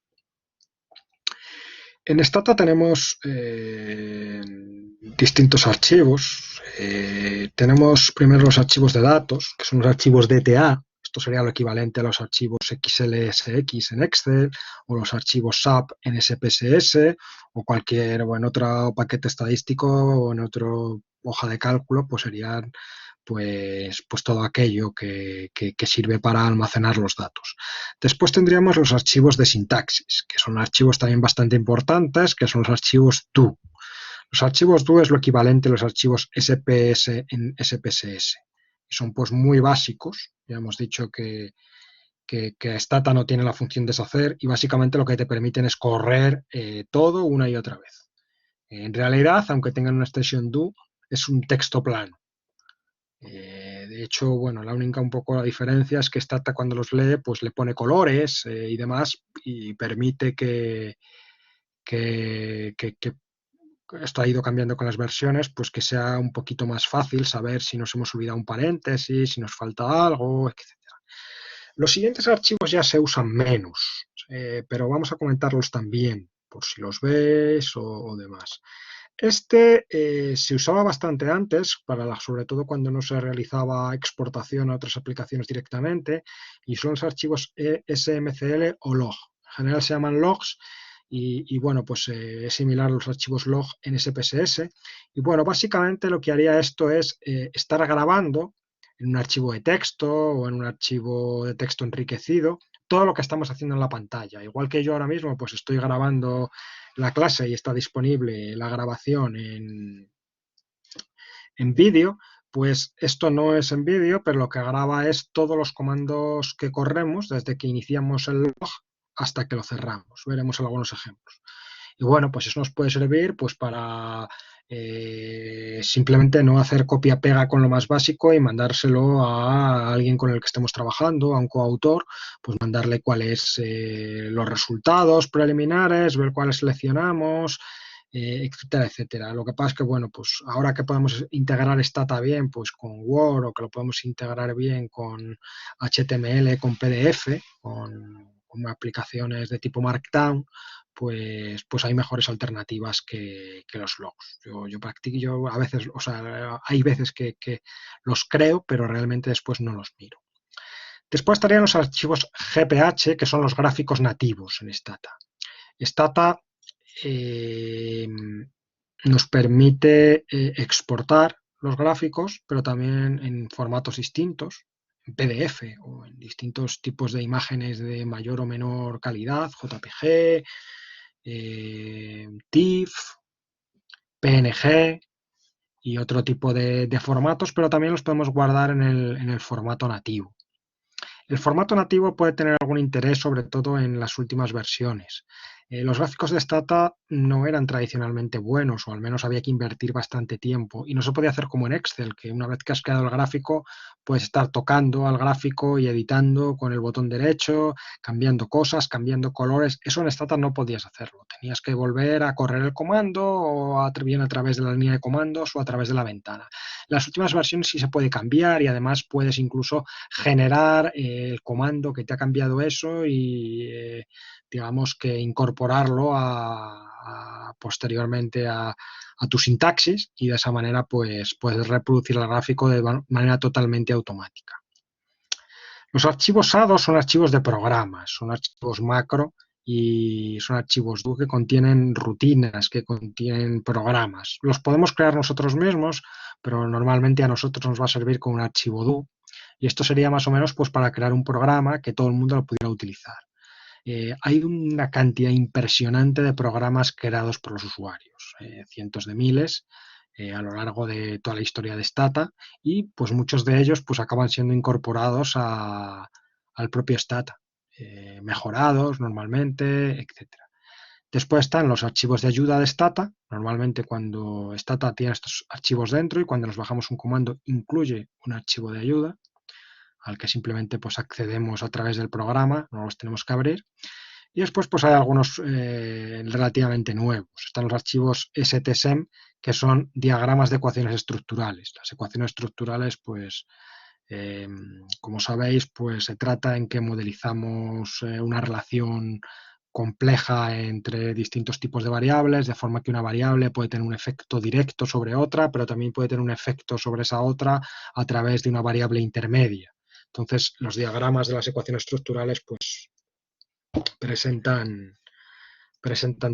En Stata tenemos distintos archivos. Tenemos primero los archivos de datos, que son los archivos DTA. Esto sería lo equivalente a los archivos XLSX en Excel, o los archivos SAP en SPSS, o cualquier, o en otro paquete estadístico, o en otra hoja de cálculo, pues serían pues todo aquello que sirve para almacenar los datos. Después tendríamos los archivos de sintaxis, que son archivos también bastante importantes, que son los archivos DO. Los archivos DO es lo equivalente a los archivos SPS en SPSS. Y son pues muy básicos. Ya hemos dicho que Stata no tiene la función de deshacer y básicamente lo que te permiten es correr todo una y otra vez. En realidad, aunque tengan una extensión DO, es un texto plano. De hecho, bueno, la única un poco la diferencia es que Stata cuando los lee, pues le pone colores y demás y permite que esto ha ido cambiando con las versiones, pues que sea un poquito más fácil saber si nos hemos olvidado un paréntesis, si nos falta algo, etc. Los siguientes archivos ya se usan menos, pero vamos a comentarlos también, por si los ves o demás. Este se usaba bastante antes, sobre todo cuando no se realizaba exportación a otras aplicaciones directamente, y son los archivos SMCL o log. En general se llaman logs y bueno, pues es similar a los archivos log en SPSS. Y bueno, básicamente lo que haría esto es estar grabando en un archivo de texto o en un archivo de texto enriquecido todo lo que estamos haciendo en la pantalla. Igual que yo ahora mismo pues estoy grabando la clase y está disponible la grabación en vídeo, pues esto no es en vídeo, pero lo que graba es todos los comandos que corremos desde que iniciamos el log hasta que lo cerramos. Veremos algunos ejemplos. Y bueno, pues eso nos puede servir pues para simplemente no hacer copia-pega con lo más básico y mandárselo a alguien con el que estemos trabajando, a un coautor, pues mandarle cuáles los resultados preliminares, ver cuáles seleccionamos, etcétera, etcétera. Lo que pasa es que, bueno, pues ahora que podemos integrar Stata bien pues con Word o que lo podemos integrar bien con HTML, con PDF, con aplicaciones de tipo Markdown, pues hay mejores alternativas que los logs. Yo a veces, o sea, hay veces que los creo, pero realmente después no los miro. Después estarían los archivos GPH, que son los gráficos nativos en Stata. Stata nos permite exportar los gráficos, pero también en formatos distintos, en PDF o en distintos tipos de imágenes de mayor o menor calidad, JPG, TIFF, PNG y otro tipo de formatos, pero también los podemos guardar en el formato nativo. El formato nativo puede tener algún interés, sobre todo en las últimas versiones. Los gráficos de Stata no eran tradicionalmente buenos, o al menos había que invertir bastante tiempo, y no se podía hacer como en Excel, que una vez que has creado el gráfico, puedes estar tocando al gráfico y editando con el botón derecho, cambiando cosas, cambiando colores. Eso en Stata no podías hacerlo. Tenías que volver a correr el comando, o bien a través de la línea de comandos o a través de la ventana. Las últimas versiones sí se puede cambiar, y además puedes incluso generar el comando que te ha cambiado eso y digamos que incorporarlo posteriormente a tu sintaxis, y de esa manera pues puedes reproducir el gráfico de manera totalmente automática. Los archivos SADO son archivos de programas, son archivos macro y son archivos DO que contienen rutinas, que contienen programas. Los podemos crear nosotros mismos, pero normalmente a nosotros nos va a servir con un archivo DO. Y esto sería más o menos pues para crear un programa que todo el mundo lo pudiera utilizar. Hay una cantidad impresionante de programas creados por los usuarios, cientos de miles a lo largo de toda la historia de Stata, y pues muchos de ellos pues acaban siendo incorporados al propio Stata, mejorados normalmente, etcétera. Después están los archivos de ayuda de Stata. Normalmente cuando Stata tiene estos archivos dentro y cuando nos bajamos un comando incluye un archivo de ayuda al que simplemente pues accedemos a través del programa, no los tenemos que abrir. Y después pues hay algunos relativamente nuevos. Están los archivos STSEM, que son diagramas de ecuaciones estructurales. Las ecuaciones estructurales, pues como sabéis, pues se trata en que modelizamos una relación compleja entre distintos tipos de variables, de forma que una variable puede tener un efecto directo sobre otra, pero también puede tener un efecto sobre esa otra a través de una variable intermedia. Entonces, los diagramas de las ecuaciones estructurales pues presentan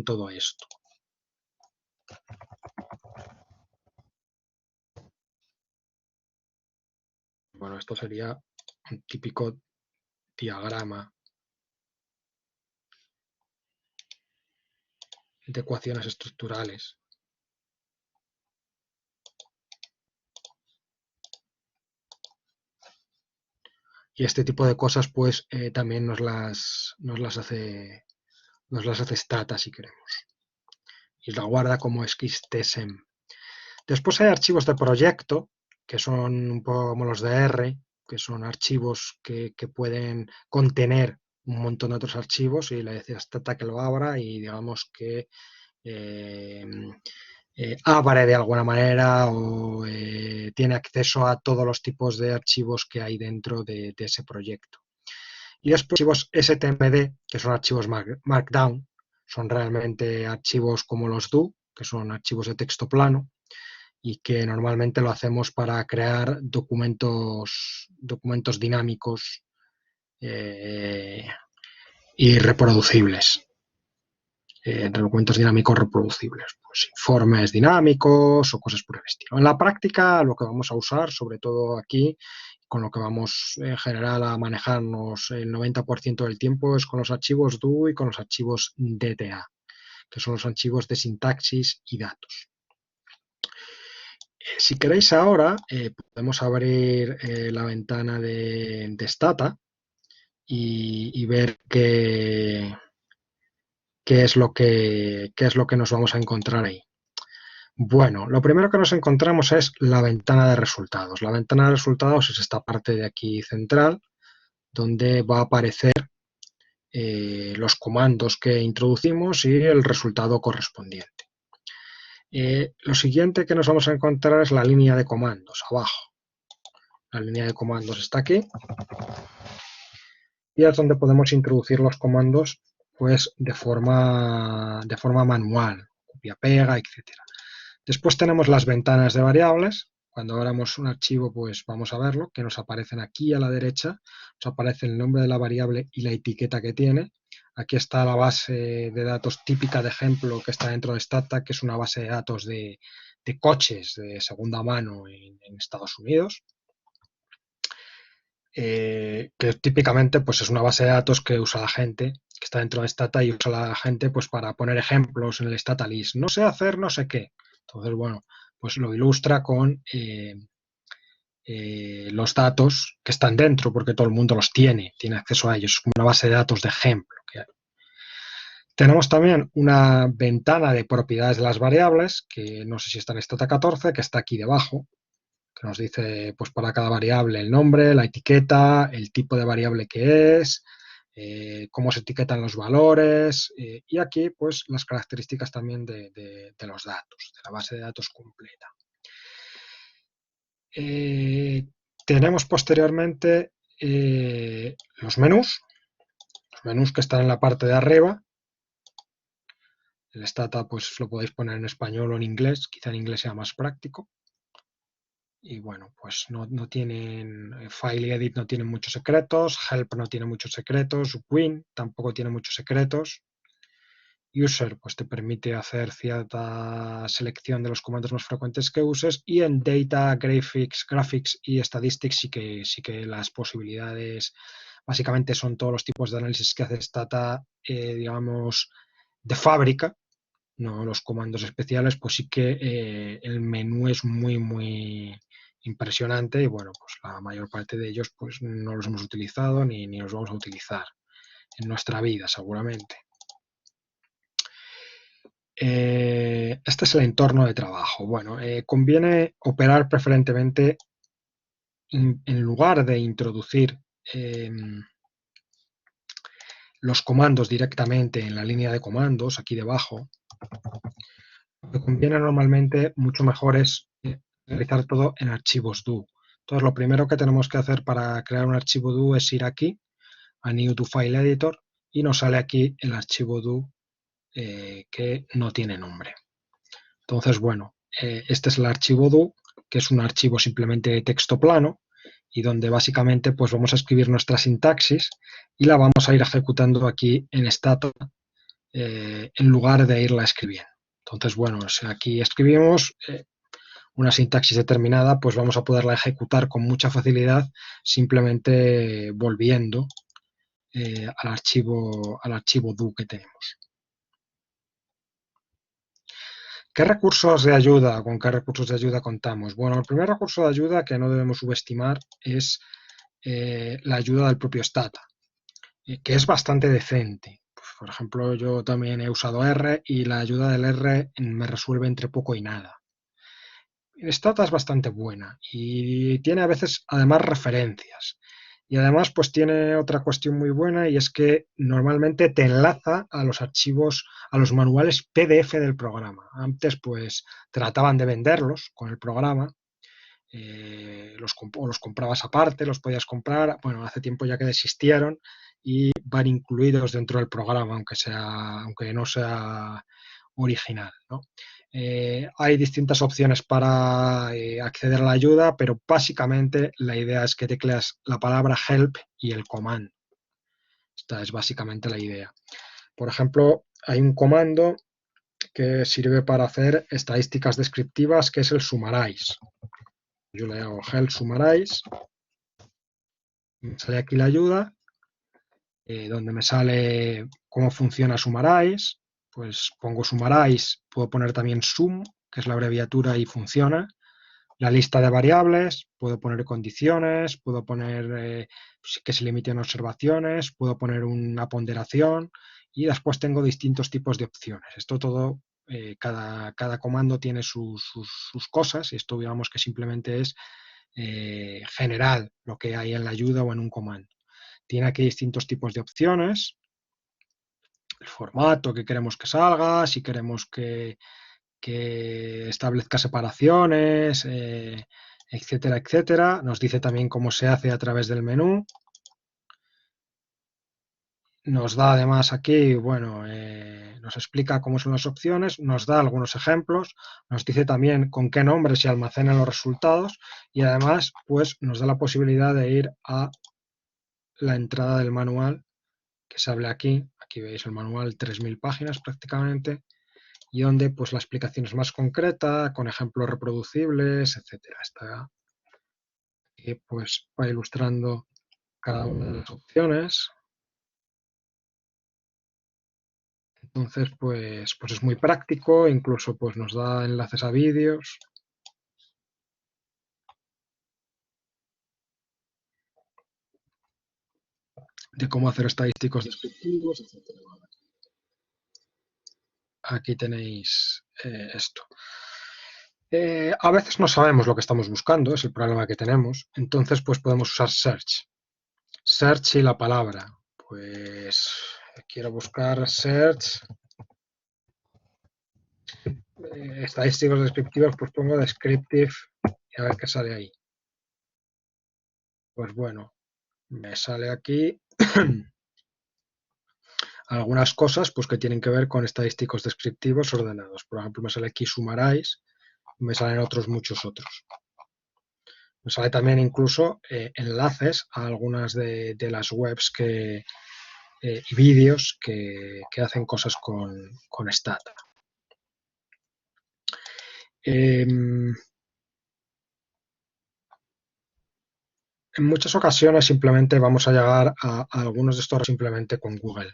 todo esto. Bueno, esto sería un típico diagrama de ecuaciones estructurales. Y este tipo de cosas pues también nos las hace Stata si queremos. Y la guarda como XTSEM. Después hay archivos de proyecto, que son un poco como los de R, que son archivos que pueden contener un montón de otros archivos, y le decía a Stata que lo abra y digamos que abre de alguna manera o tiene acceso a todos los tipos de archivos que hay dentro de ese proyecto. Y después archivos STMD, que son archivos Markdown, son realmente archivos como los DO, que son archivos de texto plano, y que normalmente lo hacemos para crear documentos dinámicos y reproducibles. Documentos dinámicos reproducibles, pues informes dinámicos o cosas por el estilo. En la práctica, lo que vamos a usar, sobre todo aquí, con lo que vamos en general a manejarnos el 90% del tiempo, es con los archivos DO y con los archivos DTA, que son los archivos de sintaxis y datos. Si queréis ahora, podemos abrir la ventana de Stata y ver qué es lo que nos vamos a encontrar ahí. Bueno, lo primero que nos encontramos es la ventana de resultados. La ventana de resultados es esta parte de aquí central, donde va a aparecer los comandos que introducimos y el resultado correspondiente. Lo siguiente que nos vamos a encontrar es la línea de comandos, abajo. La línea de comandos está aquí. Y es donde podemos introducir los comandos pues, de forma manual, copia-pega, etc. Después tenemos las ventanas de variables. Cuando abramos un archivo, pues vamos a verlo, que nos aparecen aquí a la derecha. Nos aparece el nombre de la variable y la etiqueta que tiene. Aquí está la base de datos típica de ejemplo que está dentro de Stata, que es una base de datos de coches de segunda mano en Estados Unidos. Que típicamente pues, es una base de datos que usa la gente, que está dentro de Stata y usa la gente pues, para poner ejemplos en el Stata List. No sé hacer no sé qué. Entonces, bueno, pues lo ilustra con los datos que están dentro, porque todo el mundo los tiene acceso a ellos. Es como una base de datos de ejemplo que hay. Tenemos también una ventana de propiedades de las variables, que no sé si está en Stata 14, que está aquí debajo, que nos dice pues para cada variable el nombre, la etiqueta, el tipo de variable que es, cómo se etiquetan los valores y aquí pues las características también de los datos, de la base de datos completa. Tenemos posteriormente los menús que están en la parte de arriba. El Stata pues lo podéis poner en español o en inglés, quizá en inglés sea más práctico. Y bueno, pues no tienen, File y Edit no tienen muchos secretos, Help no tiene muchos secretos, Win tampoco tiene muchos secretos. user pues te permite hacer cierta selección de los comandos más frecuentes que uses, y en data, graphics y statistics sí que las posibilidades básicamente son todos los tipos de análisis que hace Stata, digamos, de fábrica, no los comandos especiales. Pues sí que el menú es muy impresionante, y bueno, pues la mayor parte de ellos pues no los hemos utilizado ni los vamos a utilizar en nuestra vida seguramente. Este es el entorno de trabajo. Bueno, conviene operar preferentemente en lugar de introducir los comandos directamente en la línea de comandos, aquí debajo. Lo que conviene normalmente mucho mejor es realizar todo en archivos DO. Entonces, lo primero que tenemos que hacer para crear un archivo DO es ir aquí a New to File Editor, y nos sale aquí el archivo DO que no tiene nombre. Entonces, bueno, este es el archivo DO, que es un archivo simplemente de texto plano, y donde básicamente pues vamos a escribir nuestra sintaxis y la vamos a ir ejecutando aquí en Stata en lugar de irla escribiendo. Entonces, bueno, si aquí escribimos una sintaxis determinada, pues vamos a poderla ejecutar con mucha facilidad simplemente volviendo al archivo DO que tenemos. ¿Qué recursos de ayuda? ¿Con qué recursos de ayuda contamos? Bueno, el primer recurso de ayuda que no debemos subestimar es la ayuda del propio Stata, que es bastante decente. Pues, por ejemplo, yo también he usado R, y la ayuda del R me resuelve entre poco y nada. Stata es bastante buena y tiene a veces además referencias. Y además pues tiene otra cuestión muy buena, y es que normalmente te enlaza a los archivos, a los manuales PDF del programa. Antes pues trataban de venderlos con el programa, los comprabas aparte, los podías comprar. Bueno, hace tiempo ya que desistieron y van incluidos dentro del programa, aunque no sea original, ¿no? Hay distintas opciones para acceder a la ayuda, pero básicamente la idea es que tecleas la palabra help y el comando. Esta es básicamente la idea. Por ejemplo, hay un comando que sirve para hacer estadísticas descriptivas, que es el summarize. Yo le hago help summarize, me sale aquí la ayuda, donde me sale cómo funciona summarize. Pues pongo summarize, puedo poner también sum, que es la abreviatura, y funciona. La lista de variables, puedo poner condiciones, puedo poner que se limiten observaciones, puedo poner una ponderación, y después tengo distintos tipos de opciones. Esto todo, cada comando tiene sus cosas, y esto digamos que simplemente es general lo que hay en la ayuda o en un comando. Tiene aquí distintos tipos de opciones, el formato que queremos que salga, si queremos que establezca separaciones, etcétera, etcétera. Nos dice también cómo se hace a través del menú. Nos da además aquí, bueno, nos explica cómo son las opciones, nos da algunos ejemplos, nos dice también con qué nombre se almacenan los resultados, y además pues nos da la posibilidad de ir a la entrada del manual, que se abre aquí. Aquí veis el manual, 3000 páginas prácticamente, y donde pues la explicación es más concreta, con ejemplos reproducibles, etcétera. Está aquí, pues va ilustrando cada una de las opciones. Entonces, pues es muy práctico, incluso pues nos da enlaces a vídeos. De cómo hacer estadísticos descriptivos, etcétera. Aquí tenéis esto. A veces no sabemos lo que estamos buscando, es el problema que tenemos. Entonces, pues podemos usar search. Search y la palabra. Pues quiero buscar search. Estadísticos descriptivos, pues pongo descriptive y a ver qué sale ahí. Pues bueno, me sale aquí algunas cosas pues que tienen que ver con estadísticos descriptivos ordenados. Por ejemplo, me sale aquí summarize, me salen muchos otros. Me sale también incluso enlaces a algunas de las webs que y vídeos que hacen cosas con Stata. En muchas ocasiones simplemente vamos a llegar a algunos de estos simplemente con Google.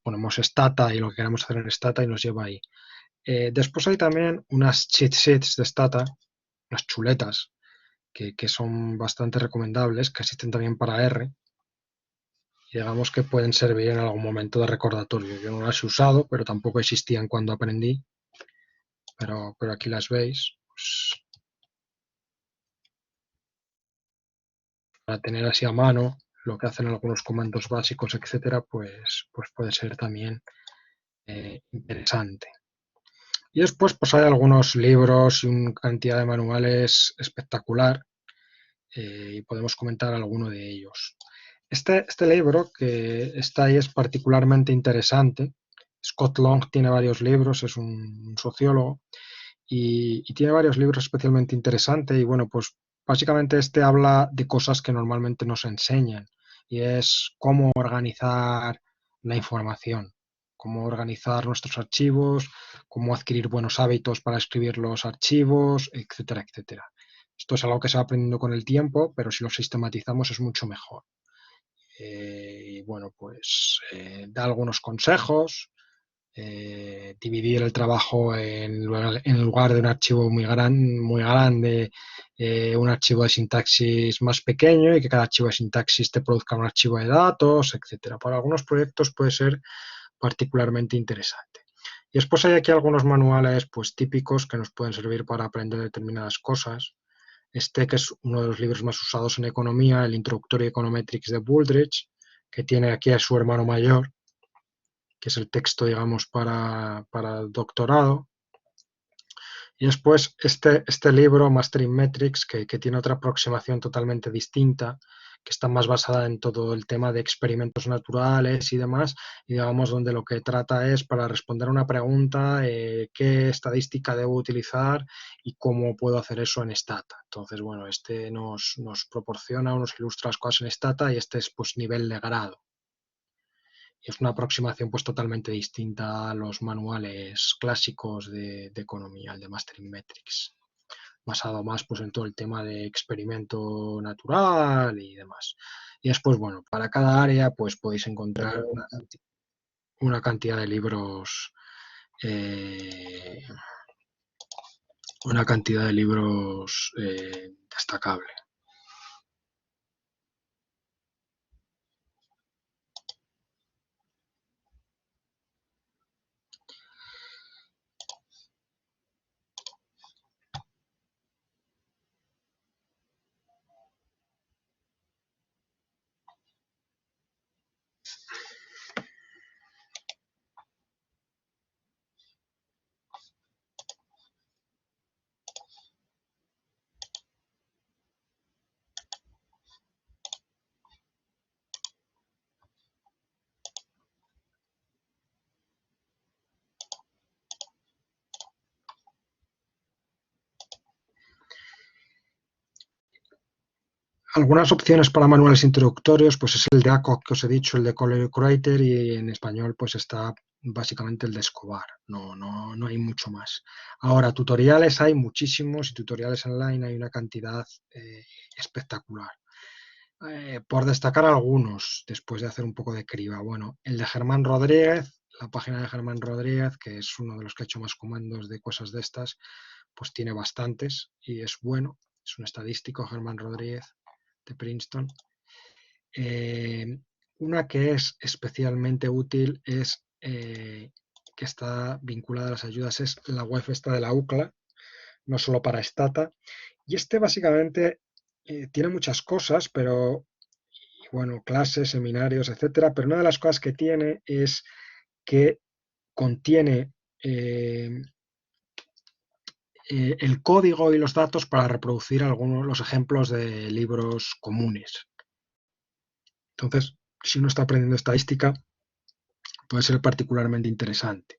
Ponemos Stata y lo que queremos hacer en Stata y nos lleva ahí. Después hay también unas cheat sheets de Stata, unas chuletas, que son bastante recomendables, que existen también para R. Y digamos que pueden servir en algún momento de recordatorio. Yo no las he usado, pero tampoco existían cuando aprendí. Pero aquí las veis. Pues, para tener así a mano lo que hacen algunos comandos básicos, etcétera, pues puede ser también interesante. Y después pues hay algunos libros y una cantidad de manuales espectacular y podemos comentar alguno de ellos. Este libro que está ahí es particularmente interesante. Scott Long tiene varios libros, es un sociólogo y tiene varios libros especialmente interesantes y bueno, pues básicamente este habla de cosas que normalmente no se enseñan y es cómo organizar la información, cómo organizar nuestros archivos, cómo adquirir buenos hábitos para escribir los archivos, etcétera, etcétera. Esto es algo que se va aprendiendo con el tiempo, pero si lo sistematizamos es mucho mejor. Y bueno, pues da algunos consejos, dividir el trabajo en lugar de un archivo muy grande, un archivo de sintaxis más pequeño y que cada archivo de sintaxis te produzca un archivo de datos, etcétera. Para algunos proyectos puede ser particularmente interesante. Y después hay aquí algunos manuales pues típicos que nos pueden servir para aprender determinadas cosas. Este, que es uno de los libros más usados en economía, el Introductory Econometrics de Booldridge, que tiene aquí a su hermano mayor, que es el texto, digamos, para el doctorado. Y después este libro, Mastering Metrics, que tiene otra aproximación totalmente distinta, que está más basada en todo el tema de experimentos naturales y demás, y digamos donde lo que trata es para responder a una pregunta, qué estadística debo utilizar y cómo puedo hacer eso en Stata. Entonces, bueno, este nos proporciona o nos ilustra las cosas en Stata y este es pues nivel de grado. Es una aproximación pues totalmente distinta a los manuales clásicos de economía, el de Mastering Metrics, basado más pues en todo el tema de experimento natural y demás. Y después, bueno, para cada área pues podéis encontrar una cantidad de libros destacable. Algunas opciones para manuales introductorios, pues es el de ACOC que os he dicho, el de Collier-Kreiter, y en español pues está básicamente el de Escobar, no hay mucho más. Ahora, tutoriales hay muchísimos y tutoriales online hay una cantidad espectacular. Por destacar algunos, después de hacer un poco de criba, bueno, el de Germán Rodríguez, la página de Germán Rodríguez, que es uno de los que ha hecho más comandos de cosas de estas, pues tiene bastantes y es bueno, es un estadístico, Germán Rodríguez, de Princeton. Una que es especialmente útil es que está vinculada a las ayudas, es la web esta de la UCLA, no solo para Stata. Y este básicamente tiene muchas cosas, pero bueno, clases, seminarios, etcétera. Pero una de las cosas que tiene es que contiene el código y los datos para reproducir algunos de los ejemplos de libros comunes. Entonces, si uno está aprendiendo estadística, puede ser particularmente interesante.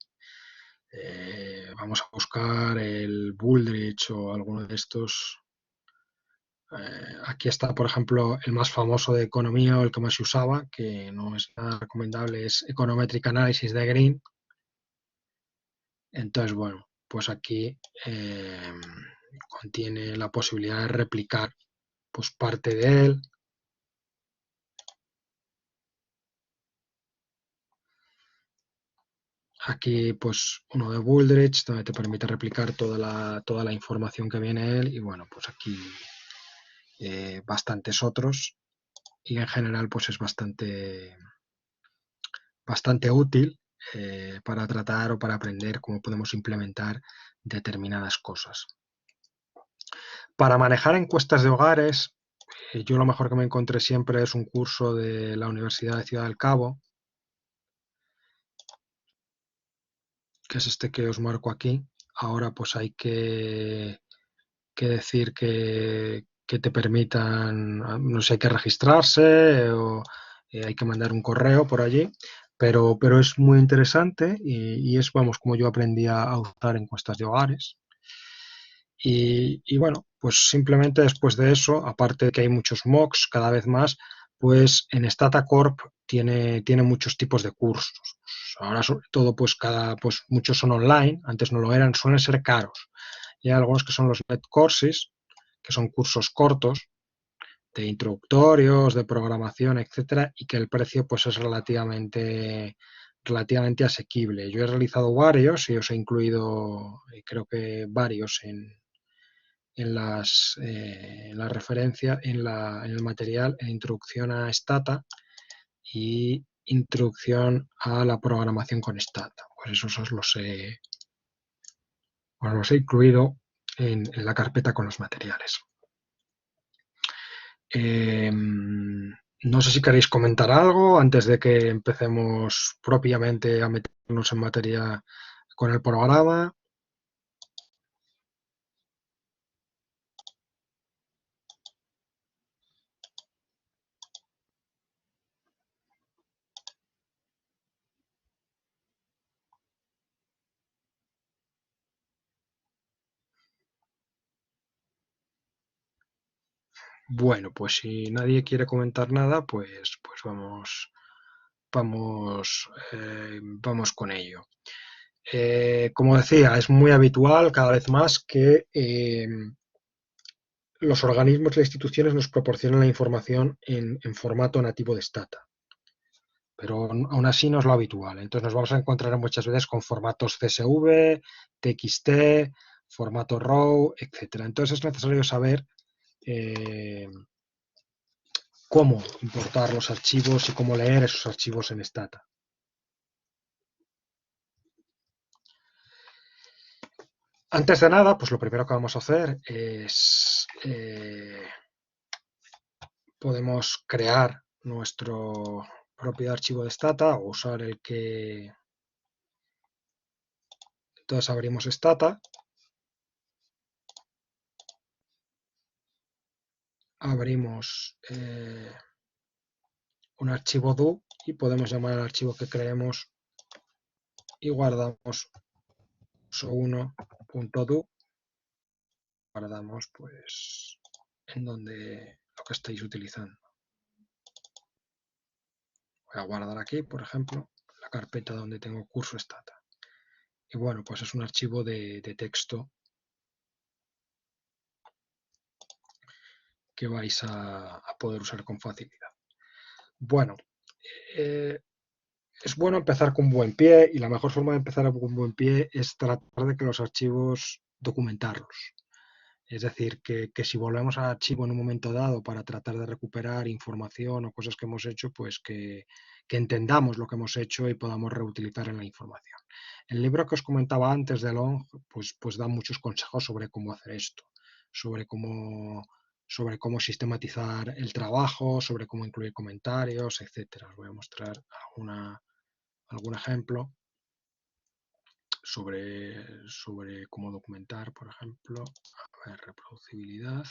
Vamos a buscar el Booldridge o alguno de estos. Aquí está, por ejemplo, el más famoso de economía o el que más se usaba, que no es nada recomendable, es Econometric Analysis de Green. Entonces, bueno, pues aquí contiene la posibilidad de replicar pues parte de él. Aquí pues uno de Booldridge, donde te permite replicar toda la información que viene de él, y bueno, pues aquí bastantes otros, y en general pues es bastante útil para tratar o para aprender cómo podemos implementar determinadas cosas. Para manejar encuestas de hogares, yo lo mejor que me encontré siempre es un curso de la Universidad de Ciudad del Cabo, que es este que os marco aquí. Ahora pues hay que decir que te permitan, no sé, hay que registrarse o hay que mandar un correo por allí, pero es muy interesante y es, vamos, como yo aprendí a usar encuestas de hogares. Y bueno, pues simplemente después de eso, aparte de que hay muchos mocks cada vez más, pues en StataCorp tiene muchos tipos de cursos. Ahora sobre todo pues muchos son online, antes no lo eran, suelen ser caros. Y hay algunos que son los net courses, que son cursos cortos de introductorios, de programación, etcétera, y que el precio pues es relativamente asequible. Yo he realizado varios y os he incluido, creo que varios en la referencia, en el material, en introducción a Stata y introducción a la programación con Stata. Pues esos os los he incluido en la carpeta con los materiales. No sé si queréis comentar algo antes de que empecemos propiamente a meternos en materia con el programa. Bueno, pues si nadie quiere comentar nada, pues vamos con ello. Como decía, es muy habitual cada vez más que los organismos e instituciones nos proporcionen la información en formato nativo de Stata. Pero aún así no es lo habitual. Entonces nos vamos a encontrar muchas veces con formatos CSV, TXT, formato RAW, etc. Entonces es necesario saber cómo importar los archivos y cómo leer esos archivos en Stata. Antes de nada, pues lo primero que vamos a hacer es podemos crear nuestro propio archivo de Stata o usar el que... Entonces abrimos Stata, abrimos un archivo do y podemos llamar al archivo que creemos y guardamos so1.do. Guardamos pues en donde lo que estáis utilizando. Voy a guardar aquí, por ejemplo, la carpeta donde tengo curso Stata. Y bueno, pues es un archivo de texto que vais a poder usar con facilidad. Bueno, es bueno empezar con buen pie y la mejor forma de empezar con buen pie es tratar de que los archivos documentarlos. Es decir, que si volvemos al archivo en un momento dado para tratar de recuperar información o cosas que hemos hecho, pues que entendamos lo que hemos hecho y podamos reutilizar en la información. El libro que os comentaba antes de Long, pues da muchos consejos sobre cómo hacer esto, sobre cómo sistematizar el trabajo, sobre cómo incluir comentarios, etc. Os voy a mostrar algún ejemplo sobre cómo documentar, por ejemplo. A ver, reproducibilidad.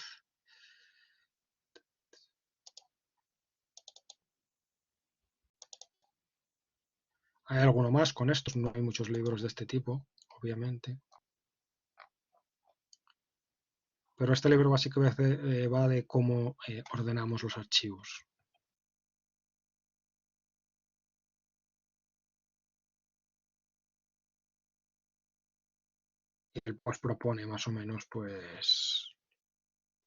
Hay alguno más con estos, no hay muchos libros de este tipo, obviamente. pero este libro básicamente va de cómo ordenamos los archivos. Y él pues propone más o menos pues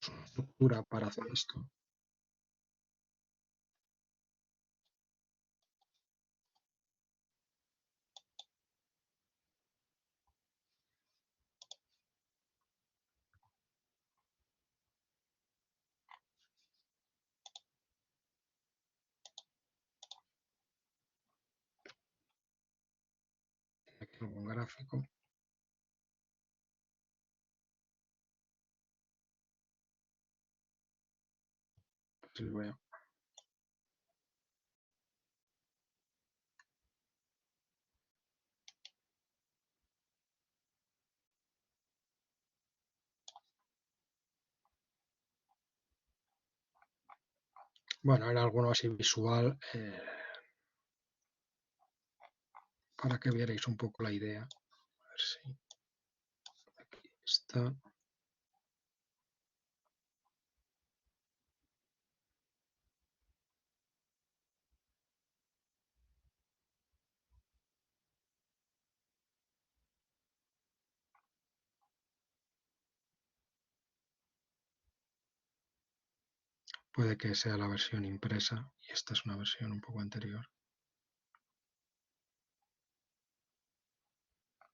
una estructura para hacer esto. Aquí algún gráfico. Si lo veo. Bueno, era alguno así visual para que vierais un poco la idea. A ver si aquí está. Puede que sea la versión impresa y esta es una versión un poco anterior.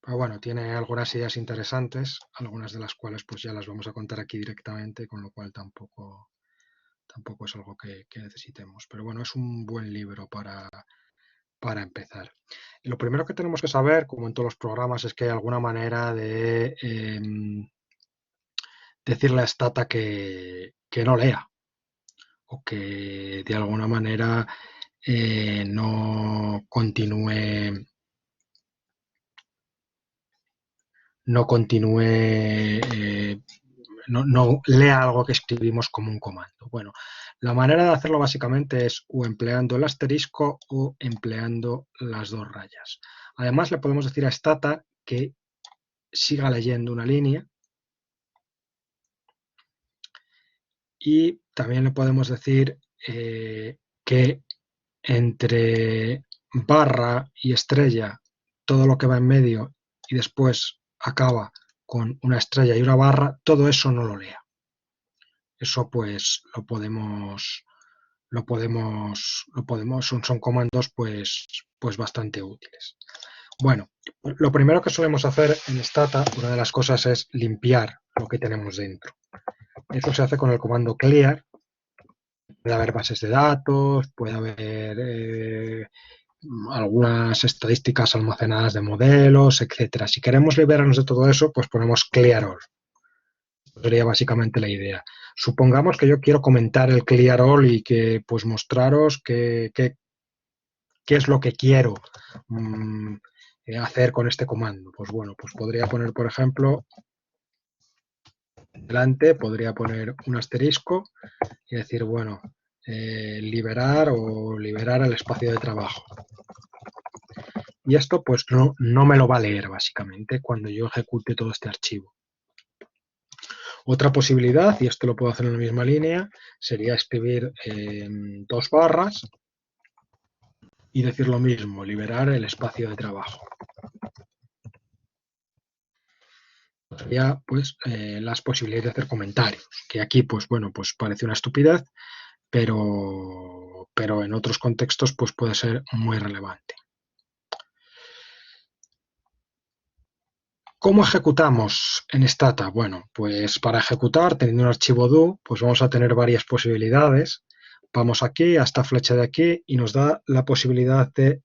Pero bueno, tiene algunas ideas interesantes, algunas de las cuales pues ya las vamos a contar aquí directamente, con lo cual tampoco es algo que necesitemos. Pero bueno, es un buen libro para empezar. Lo primero que tenemos que saber, como en todos los programas, es que hay alguna manera de decirle a Stata que no lea o que de alguna manera no continúe no lea algo que escribimos como un comando. Bueno, la manera de hacerlo básicamente es o empleando el asterisco o empleando las dos rayas. Además, le podemos decir a Stata que siga leyendo una línea y también le podemos decir que entre barra y estrella, todo lo que va en medio y después acaba con una estrella y una barra, todo eso no lo lea. Eso pues lo podemos son comandos pues bastante útiles. Bueno, lo primero que solemos hacer en Stata, una de las cosas es limpiar lo que tenemos dentro. Eso se hace con el comando clear. Puede haber bases de datos, puede haber algunas estadísticas almacenadas de modelos, etcétera. Si queremos liberarnos de todo eso, pues ponemos clear all. Sería básicamente la idea. Supongamos que yo quiero comentar el clear all y que pues mostraros qué es lo que quiero hacer con este comando. Pues bueno, pues podría poner, por ejemplo, delante, podría poner un asterisco y decir, bueno, liberar el espacio de trabajo. Y esto pues no me lo va a leer básicamente cuando yo ejecute todo este archivo. Otra posibilidad, y esto lo puedo hacer en la misma línea, sería escribir dos barras y decir lo mismo, liberar el espacio de trabajo. Sería pues las posibilidades de hacer comentarios, que aquí pues bueno, pues parece una estupidez, pero en otros contextos pues puede ser muy relevante. ¿Cómo ejecutamos en Stata? Bueno, pues para ejecutar, teniendo un archivo do, pues vamos a tener varias posibilidades. Vamos aquí a esta flecha de aquí y nos da la posibilidad de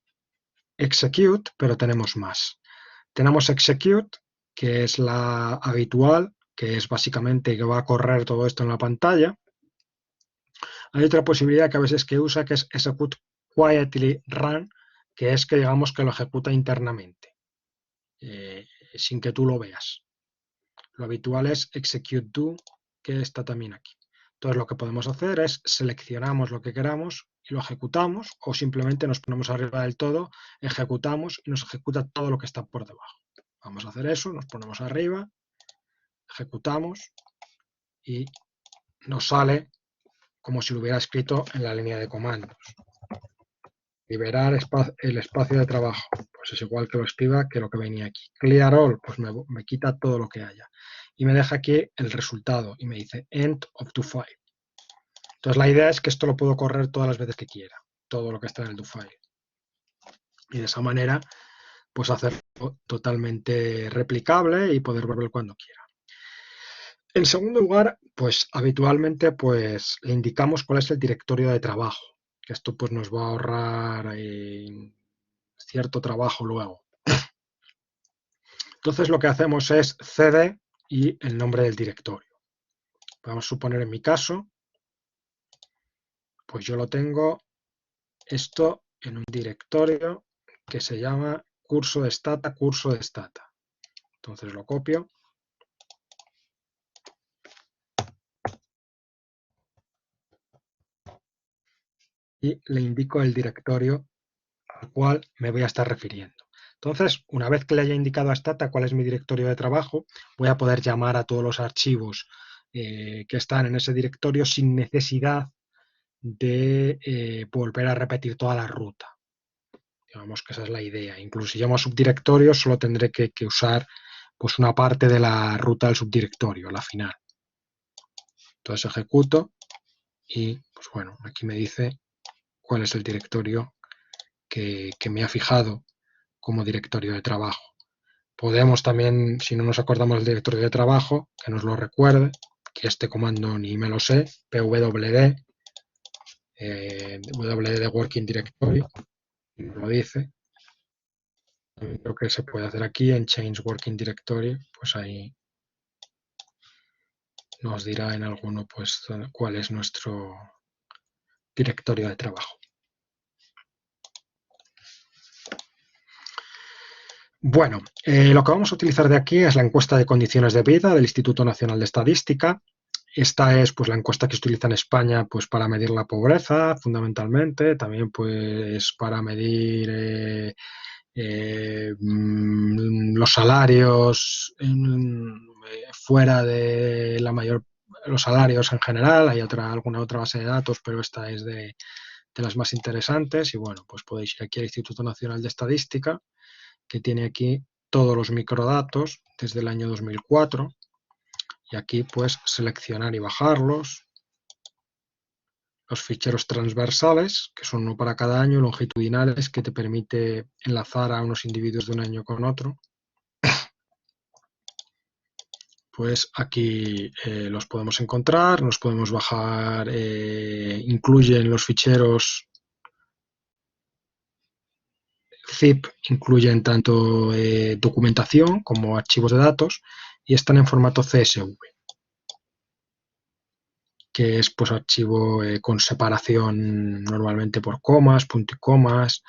execute, pero tenemos más. Tenemos execute, que es la habitual, que es básicamente que va a correr todo esto en la pantalla. Hay otra posibilidad que a veces que usa, que es execute quietly run, que es que digamos que lo ejecuta internamente, sin que tú lo veas. Lo habitual es execute do, que está también aquí. Entonces lo que podemos hacer es seleccionamos lo que queramos y lo ejecutamos, o simplemente nos ponemos arriba del todo, ejecutamos y nos ejecuta todo lo que está por debajo. Vamos a hacer eso, nos ponemos arriba, ejecutamos y nos sale como si lo hubiera escrito en la línea de comandos. Liberar el espacio de trabajo, pues es igual que lo escriba que lo que venía aquí. Clear all, pues me quita todo lo que haya. Y me deja aquí el resultado y me dice end of do file. Entonces la idea es que esto lo puedo correr todas las veces que quiera, todo lo que está en el do file. Y de esa manera, pues hacerlo totalmente replicable y poder verlo cuando quiera. En segundo lugar, pues habitualmente pues le indicamos cuál es el directorio de trabajo, que esto pues nos va a ahorrar cierto trabajo luego. Entonces lo que hacemos es cd y el nombre del directorio. Vamos a suponer en mi caso, pues yo lo tengo esto en un directorio que se llama curso de stata, curso de stata. Entonces lo copio. Y le indico el directorio al cual me voy a estar refiriendo. Entonces, una vez que le haya indicado a Stata cuál es mi directorio de trabajo, voy a poder llamar a todos los archivos que están en ese directorio sin necesidad de volver a repetir toda la ruta. Digamos que esa es la idea. Incluso si llamo a subdirectorio, solo tendré que usar pues, una parte de la ruta del subdirectorio, la final. Entonces ejecuto y, pues bueno, aquí me dice cuál es el directorio que me ha fijado como directorio de trabajo. Podemos también, si no nos acordamos del directorio de trabajo, que nos lo recuerde, que este comando ni me lo sé, pwd, wd working directory, lo dice. Lo que se puede hacer aquí en change working directory, pues ahí nos dirá en alguno pues cuál es nuestro directorio de trabajo. Bueno, lo que vamos a utilizar de aquí es la encuesta de condiciones de vida del Instituto Nacional de Estadística. Esta es pues, la encuesta que se utiliza en España pues, para medir la pobreza, fundamentalmente, también pues, para medir los salarios fuera de los salarios en general. Hay alguna otra base de datos, pero esta es de las más interesantes. Y bueno, pues podéis ir aquí al Instituto Nacional de Estadística, que tiene aquí todos los microdatos desde el año 2004 y aquí pues seleccionar y bajarlos, los ficheros transversales que son uno para cada año, longitudinales que te permite enlazar a unos individuos de un año con otro, pues aquí los podemos encontrar, nos podemos bajar, incluyen los ficheros zip, incluyen tanto documentación como archivos de datos y están en formato CSV, que es pues archivo con separación normalmente por comas, punto y comas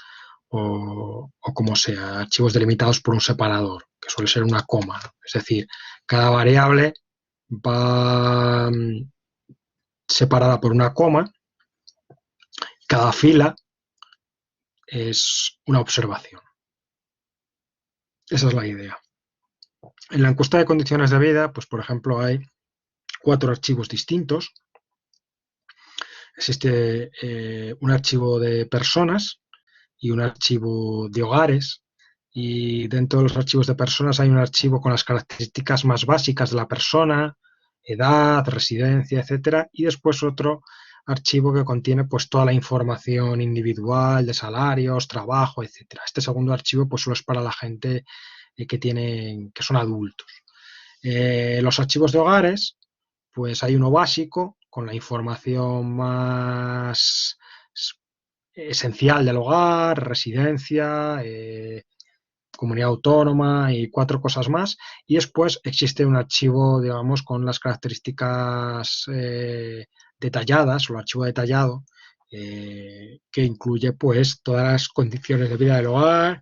o como sea, archivos delimitados por un separador, que suele ser una coma, ¿no? Es decir, cada variable va separada por una coma, cada fila es una observación. Esa es la idea. En la encuesta de condiciones de vida, pues por ejemplo hay 4 archivos distintos. Existe un archivo de personas y un archivo de hogares, y dentro de los archivos de personas hay un archivo con las características más básicas de la persona, edad, residencia, etcétera, y después otro archivo que contiene pues toda la información individual de salarios, trabajo, etcétera. Este segundo archivo pues solo es para la gente que son adultos. Los archivos de hogares, pues hay uno básico con la información más esencial del hogar, residencia, comunidad autónoma y 4 cosas más, y después existe un archivo, digamos, con las características detalladas, o el archivo detallado, que incluye pues todas las condiciones de vida del hogar,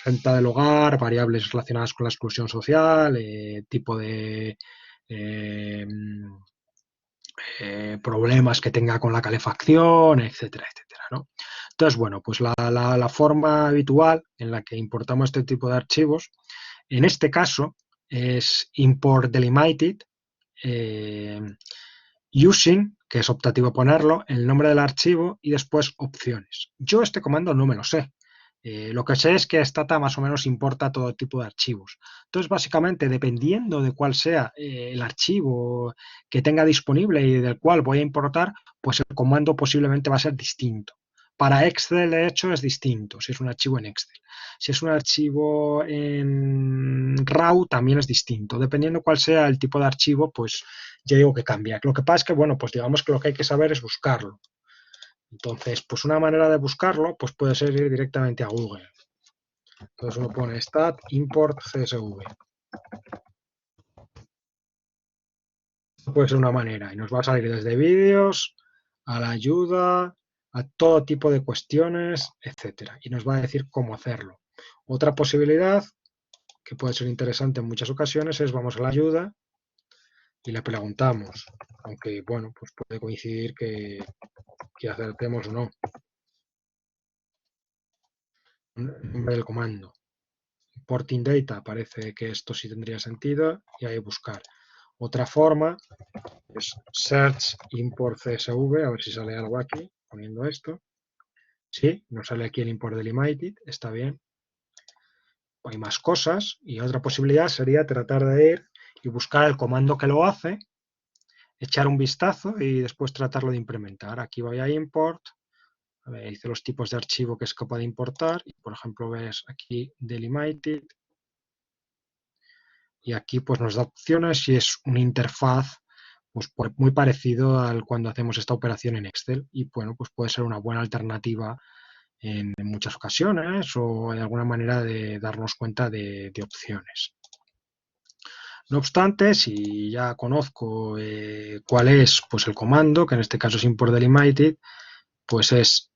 renta del hogar, variables relacionadas con la exclusión social, tipo de problemas que tenga con la calefacción, etcétera, etcétera, ¿no? Entonces, bueno, pues la forma habitual en la que importamos este tipo de archivos, en este caso, es import delimited, using, que es optativo ponerlo, el nombre del archivo y después opciones. Yo este comando no me lo sé. Lo que sé es que Stata más o menos importa todo tipo de archivos. Entonces, básicamente, dependiendo de cuál sea el archivo que tenga disponible y del cual voy a importar, pues el comando posiblemente va a ser distinto. Para Excel, de hecho, es distinto, si es un archivo en Excel. Si es un archivo en RAW, también es distinto. Dependiendo cuál sea el tipo de archivo, pues ya digo que cambia. Lo que pasa es que, bueno, pues digamos que lo que hay que saber es buscarlo. Entonces, pues una manera de buscarlo pues puede ser ir directamente a Google. Entonces uno pone stat import CSV. Esto puede ser una manera y nos va a salir desde vídeos a la ayuda, a todo tipo de cuestiones, etcétera. Y nos va a decir cómo hacerlo. Otra posibilidad que puede ser interesante en muchas ocasiones es vamos a la ayuda y le preguntamos, aunque bueno, pues puede coincidir que acertemos o no. Nombre del comando. Importing data, parece que esto sí tendría sentido y ahí buscar. Otra forma es search import CSV, a ver si sale algo aquí poniendo esto. Sí, nos sale aquí el import delimited, está bien. Hay más cosas y otra posibilidad sería tratar de ir y buscar el comando que lo hace, echar un vistazo y después tratarlo de implementar. Aquí voy a import, a ver, dice los tipos de archivo que es capaz de importar y por ejemplo ves aquí delimited. Y aquí pues nos da opciones y es una interfaz pues muy parecido al cuando hacemos esta operación en Excel y bueno, pues puede ser una buena alternativa en muchas ocasiones o de alguna manera de darnos cuenta de opciones. No obstante, si ya conozco cuál es pues el comando, que en este caso es import delimited, pues es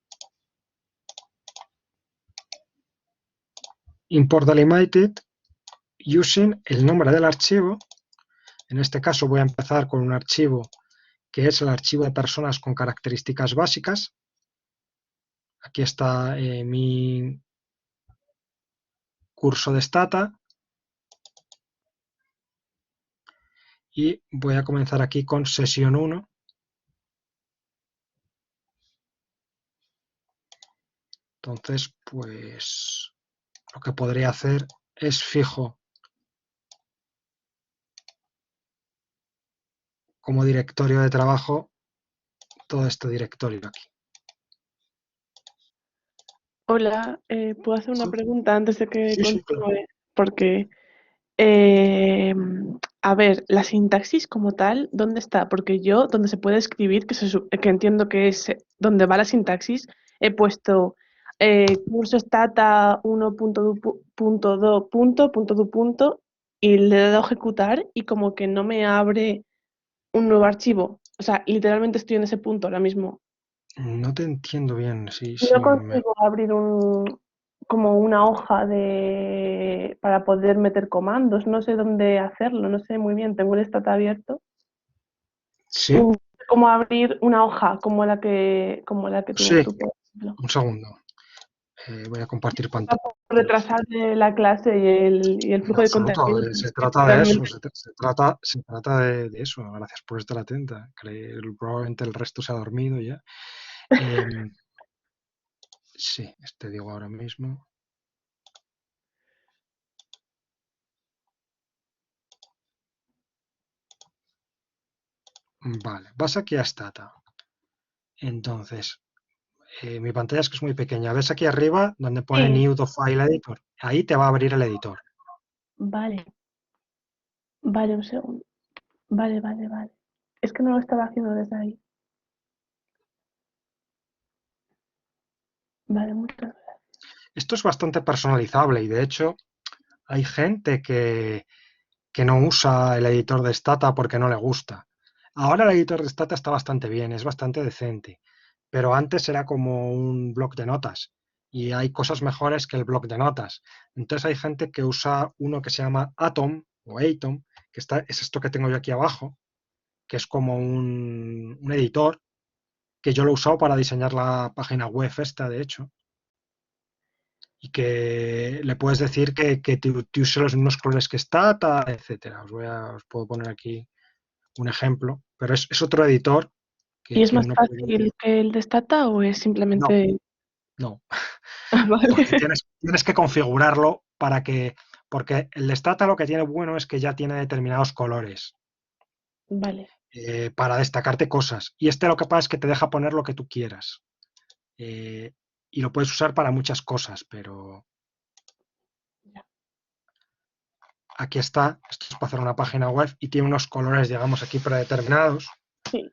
import delimited using el nombre del archivo. En este caso voy a empezar con un archivo que es el archivo de personas con características básicas. Aquí está mi curso de Stata. Y voy a comenzar aquí con sesión 1. Entonces, pues lo que podría hacer es fijo como directorio de trabajo todo este directorio aquí. Hola, ¿puedo hacer una pregunta antes de que Sí, sí, claro. continúe? Porque, eh, a ver, la sintaxis como tal, ¿dónde está? Porque yo, donde se puede escribir, que entiendo que es donde va la sintaxis, he puesto curso stata 1.do. Y le he dado a ejecutar y como que no me abre un nuevo archivo. O sea, literalmente estoy en ese punto ahora mismo. No te entiendo bien. No consigo abrir como una hoja para poder meter comandos. No sé dónde hacerlo, no sé muy bien. Tengo el Stata abierto. Sí. No sé cómo abrir una hoja como la que tienes tú, por ejemplo. Un segundo. Voy a compartir pantalla. Retrasar la clase y el flujo de contenido. Se trata de eso, se trata de eso. Gracias por estar atenta. Probablemente el resto se ha dormido ya. Sí, te digo ahora mismo. Vale, vas aquí a Stata. Entonces, mi pantalla es que es muy pequeña. ¿Ves aquí arriba donde pone Sí. New File Editor? Ahí te va a abrir el editor. Vale. Vale, un segundo. Vale. Es que no lo estaba haciendo desde ahí. Vale, muchas gracias. Esto es bastante personalizable y de hecho hay gente que no usa el editor de Stata porque no le gusta. Ahora el editor de Stata está bastante bien, es bastante decente, pero antes era como un bloc de notas y hay cosas mejores que el bloc de notas. Entonces hay gente que usa uno que se llama Atom o Atom, que es esto que tengo yo aquí abajo, que es como un editor, que yo lo he usado para diseñar la página web esta, de hecho, y que le puedes decir que te use los mismos colores que Stata, etcétera. Os puedo poner aquí un ejemplo, pero es otro editor ¿Y es que más uno puede... fácil que el de Stata o es No, simplemente...? no, Vale, porque tienes que configurarlo para que... Porque el de Stata lo que tiene bueno es que ya tiene determinados colores vale. para destacarte cosas. Y este lo que pasa es que te deja poner lo que tú quieras. Y lo puedes usar para muchas cosas, pero aquí está. Esto es para hacer una página web y tiene unos colores, digamos, aquí predeterminados. Sí.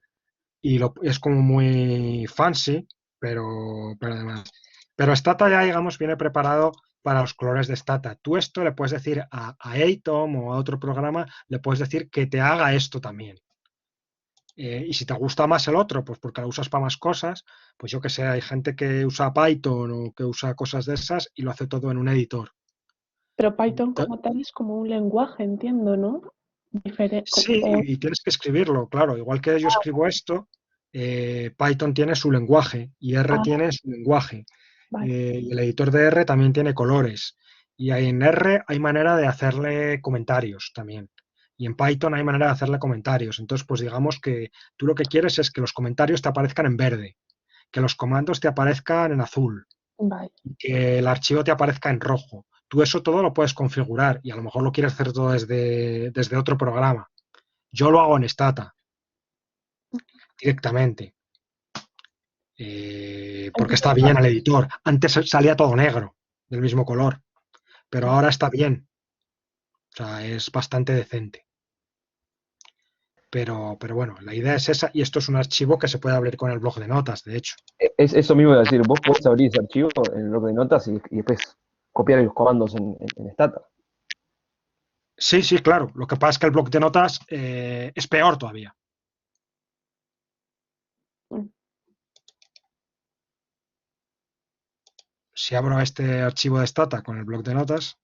Y es como muy fancy, pero además. Pero Stata ya, digamos, viene preparado para los colores de Stata. Tú esto le puedes decir a Atom o a otro programa, le puedes decir que te haga esto también. Y si te gusta más el otro, pues porque lo usas para más cosas, pues yo que sé, hay gente que usa Python o que usa cosas de esas y lo hace todo en un editor. Pero Python como tal es como un lenguaje, entiendo, ¿no? Sí, y tienes que escribirlo, claro. Igual que yo escribo esto, Python tiene su lenguaje y R tiene su lenguaje. Vale. Y el editor de R también tiene colores. Y en R hay manera de hacerle comentarios también. Y en Python hay manera de hacerle comentarios. Entonces, pues digamos que tú lo que quieres es que los comentarios te aparezcan en verde, que los comandos te aparezcan en azul, Vale. que el archivo te aparezca en rojo. Tú eso todo lo puedes configurar y a lo mejor lo quieres hacer todo desde otro programa. Yo lo hago en Stata directamente, porque está bien el editor. Antes salía todo negro, del mismo color, pero ahora está bien. O sea, es bastante decente. Pero bueno, la idea es esa y esto es un archivo que se puede abrir con el blog de notas, de hecho. Es eso mismo de decir, vos podés abrir ese archivo en el blog de notas y después copiar los comandos en Stata. Sí, sí, claro. Lo que pasa es que el blog de notas es peor todavía. Si abro este archivo de Stata con el blog de notas,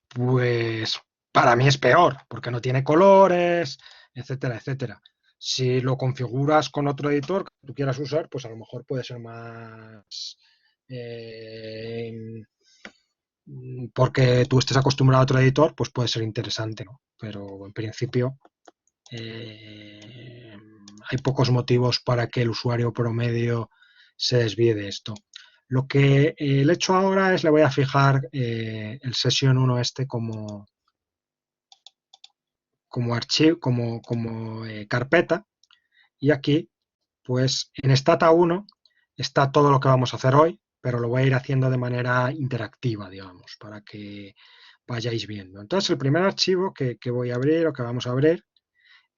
pues para mí es peor, porque no tiene colores, etcétera, etcétera. Si lo configuras con otro editor que tú quieras usar, pues a lo mejor puede ser más... porque tú estés acostumbrado a otro editor, pues puede ser interesante, ¿no? Pero en principio hay pocos motivos para que el usuario promedio se desvíe de esto. Lo que le he hecho ahora es le voy a fijar el session 1 este como archivo, como carpeta, y aquí, pues en Stata 1 está todo lo que vamos a hacer hoy, pero lo voy a ir haciendo de manera interactiva, digamos, para que vayáis viendo. Entonces, el primer archivo que voy a abrir o que vamos a abrir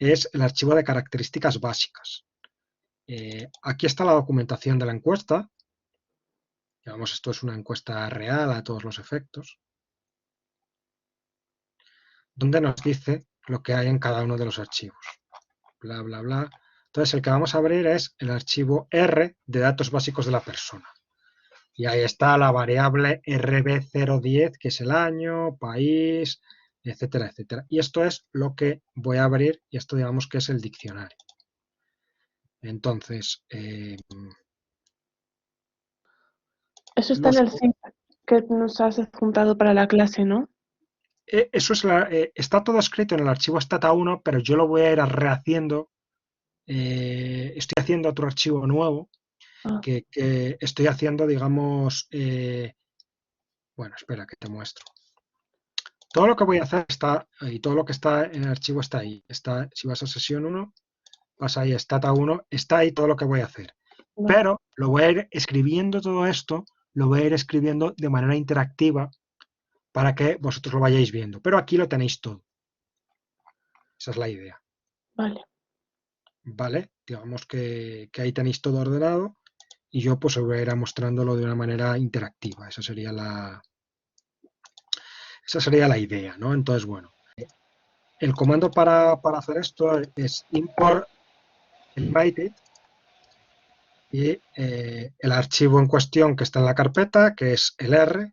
es el archivo de características básicas. Aquí está la documentación de la encuesta. Digamos, esto es una encuesta real a todos los efectos, donde nos dice lo que hay en cada uno de los archivos. Bla, bla, bla. Entonces, el que vamos a abrir es el archivo R de datos básicos de la persona. Y ahí está la variable RB010, que es el año, país, etcétera, etcétera. Y esto es lo que voy a abrir, y esto digamos que es el diccionario. Entonces... Eso está en el zip que nos has adjuntado para la clase, ¿no? Eso es está todo escrito en el archivo stata1, pero yo lo voy a ir rehaciendo. Estoy haciendo otro archivo nuevo que estoy haciendo, digamos... bueno, espera, que te muestro. Todo lo que voy a hacer está ahí, todo lo que está en el archivo está ahí. Si vas a sesión 1, vas ahí, stata1, está ahí todo lo que voy a hacer. Vale. Pero lo voy a ir escribiendo todo esto, lo voy a ir escribiendo de manera interactiva para que vosotros lo vayáis viendo. Pero aquí lo tenéis todo. Esa es la idea. Vale. Vale, digamos que ahí tenéis todo ordenado y yo pues os voy a ir mostrándolo de una manera interactiva. Esa sería la idea, ¿no? Entonces, bueno, el comando para hacer esto es import invited y el archivo en cuestión que está en la carpeta, que es el R,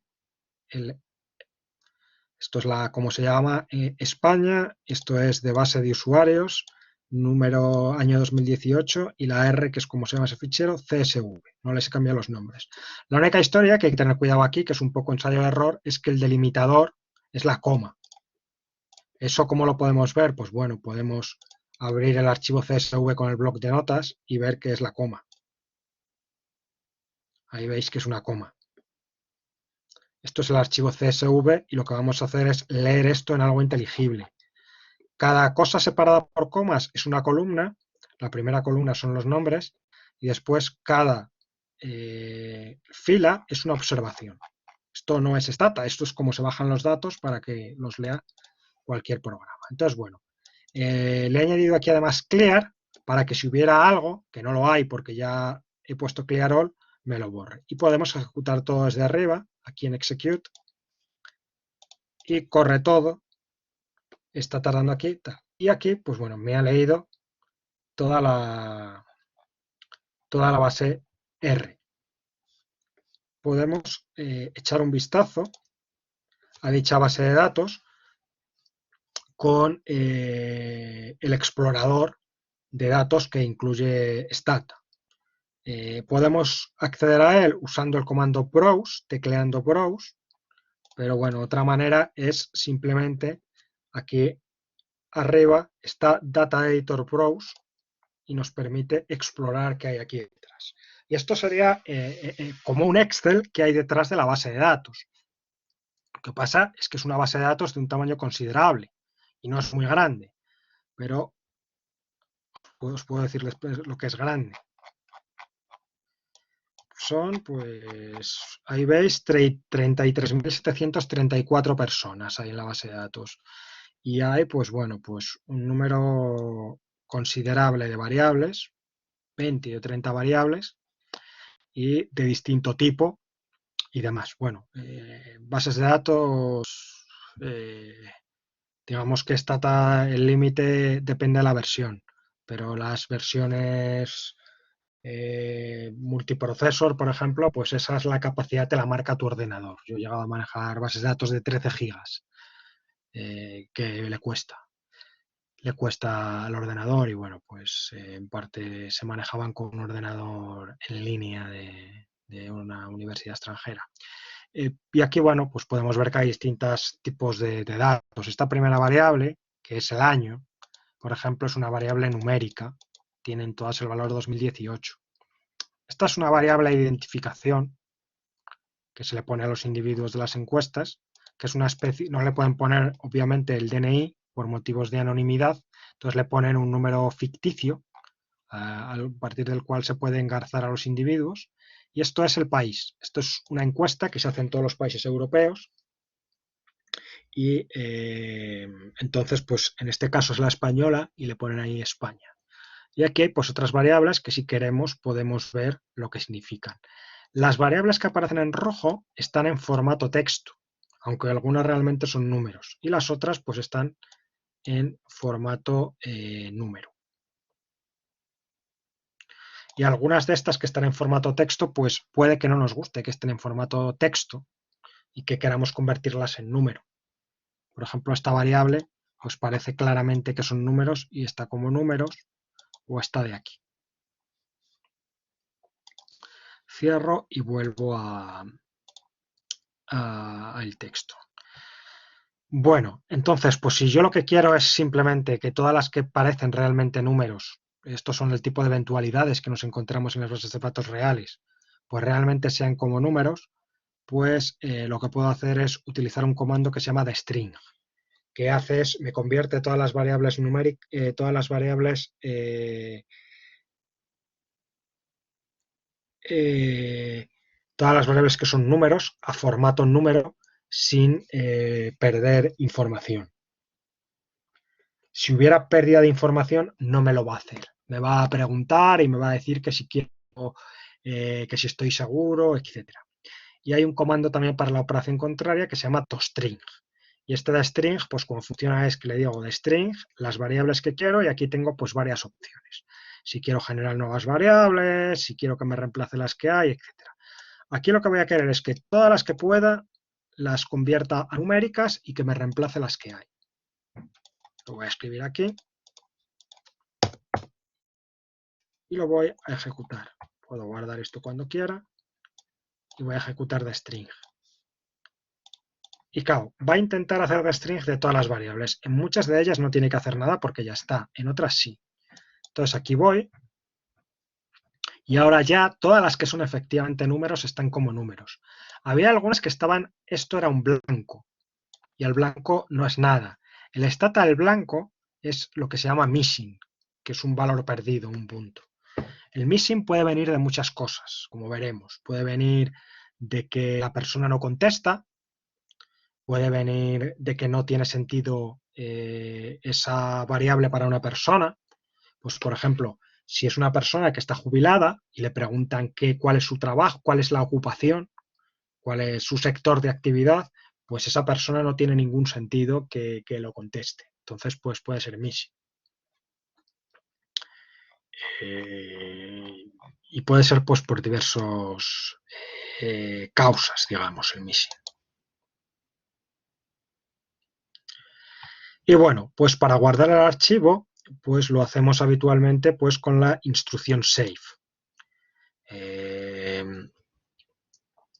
esto es como se llama España, esto es de base de usuarios, número año 2018, y la R, que es como se llama ese fichero, CSV. No les he cambiado los nombres. La única historia que hay que tener cuidado aquí, que es un poco ensayo de error, es que el delimitador es la coma. ¿Eso cómo lo podemos ver? Pues bueno, podemos abrir el archivo CSV con el bloc de notas y ver que es la coma. Ahí veis que es una coma. Esto es el archivo CSV y lo que vamos a hacer es leer esto en algo inteligible. Cada cosa separada por comas es una columna. La primera columna son los nombres y después cada fila es una observación. Esto no es stata, esto es como se bajan los datos para que los lea cualquier programa. Entonces, bueno, le he añadido aquí además clear para que si hubiera algo, que no lo hay porque ya he puesto clear all, me lo borre. Y podemos ejecutar todo desde arriba, aquí en execute, y corre todo. Está tardando aquí. Y aquí, pues bueno, me ha leído toda la base R. Podemos echar un vistazo a dicha base de datos con el explorador de datos que incluye Stata. Podemos acceder a él usando el comando browse, tecleando browse, pero bueno, otra manera es simplemente aquí arriba está Data Editor Browse y nos permite explorar qué hay aquí detrás. Y esto sería como un Excel que hay detrás de la base de datos. Lo que pasa es que es una base de datos de un tamaño considerable y no es muy grande, pero os puedo decirles lo que es grande. Son, pues, ahí veis, 33.734 personas hay en la base de datos. Y hay, pues bueno, pues un número considerable de variables, 20 o 30 variables, y de distinto tipo y demás. Bueno, bases de datos, digamos que el límite depende de la versión, pero las versiones multiprocesor, por ejemplo, pues esa es la capacidad, te la marca tu ordenador. Yo he llegado a manejar bases de datos de 13 gigas, que le cuesta al ordenador y bueno, pues en parte se manejaban con un ordenador en línea de una universidad extranjera. Y aquí, bueno, pues podemos ver que hay distintos tipos de datos. Esta primera variable, que es el año, por ejemplo, es una variable numérica, tienen todas el valor 2018. Esta es una variable de identificación que se le pone a los individuos de las encuestas, que es una especie, no le pueden poner obviamente el DNI por motivos de anonimidad, entonces le ponen un número ficticio a partir del cual se puede engarzar a los individuos. Y esto es el país. Esto es una encuesta que se hace en todos los países europeos. Y entonces, pues en este caso es la española y le ponen ahí España. Y aquí hay pues otras variables que si queremos podemos ver lo que significan. Las variables que aparecen en rojo están en formato texto, aunque algunas realmente son números. Y las otras pues están en formato número. Y algunas de estas que están en formato texto, pues puede que no nos guste que estén en formato texto y que queramos convertirlas en número. Por ejemplo, esta variable os parece claramente que son números y está como números o está de aquí. Cierro y vuelvo al texto. Bueno, entonces, pues si yo lo que quiero es simplemente que todas las que parecen realmente números, estos son el tipo de eventualidades que nos encontramos en las bases de datos reales, pues realmente sean como números, pues lo que puedo hacer es utilizar un comando que se llama string, que hace es, me convierte todas las variables numéricas, todas las variables que son números a formato número sin perder información. Si hubiera pérdida de información, no me lo va a hacer. Me va a preguntar y me va a decir que si quiero, que si estoy seguro, etc. Y hay un comando también para la operación contraria que se llama toString. Y este de string, pues como funciona es que le digo de string las variables que quiero y aquí tengo pues varias opciones. Si quiero generar nuevas variables, si quiero que me reemplace las que hay, etc. Aquí lo que voy a querer es que todas las que pueda las convierta a numéricas y que me reemplace las que hay. Lo voy a escribir aquí y lo voy a ejecutar. Puedo guardar esto cuando quiera y voy a ejecutar de string. Y claro, va a intentar hacer de string de todas las variables. En muchas de ellas no tiene que hacer nada porque ya está. En otras sí. Entonces aquí voy. Y ahora ya todas las que son efectivamente números están como números. Había algunas que estaban, esto era un blanco. Y el blanco no es nada. El stata del blanco es lo que se llama missing, que es un valor perdido, un punto. El missing puede venir de muchas cosas, como veremos. Puede venir de que la persona no contesta, puede venir de que no tiene sentido esa variable para una persona. Pues, por ejemplo, si es una persona que está jubilada y le preguntan cuál es su trabajo, cuál es la ocupación, cuál es su sector de actividad, pues esa persona no tiene ningún sentido que lo conteste. Entonces, pues puede ser missing. Y puede ser pues por diversos causas, digamos, el missing. Y bueno, pues para guardar el archivo, pues lo hacemos habitualmente pues con la instrucción save.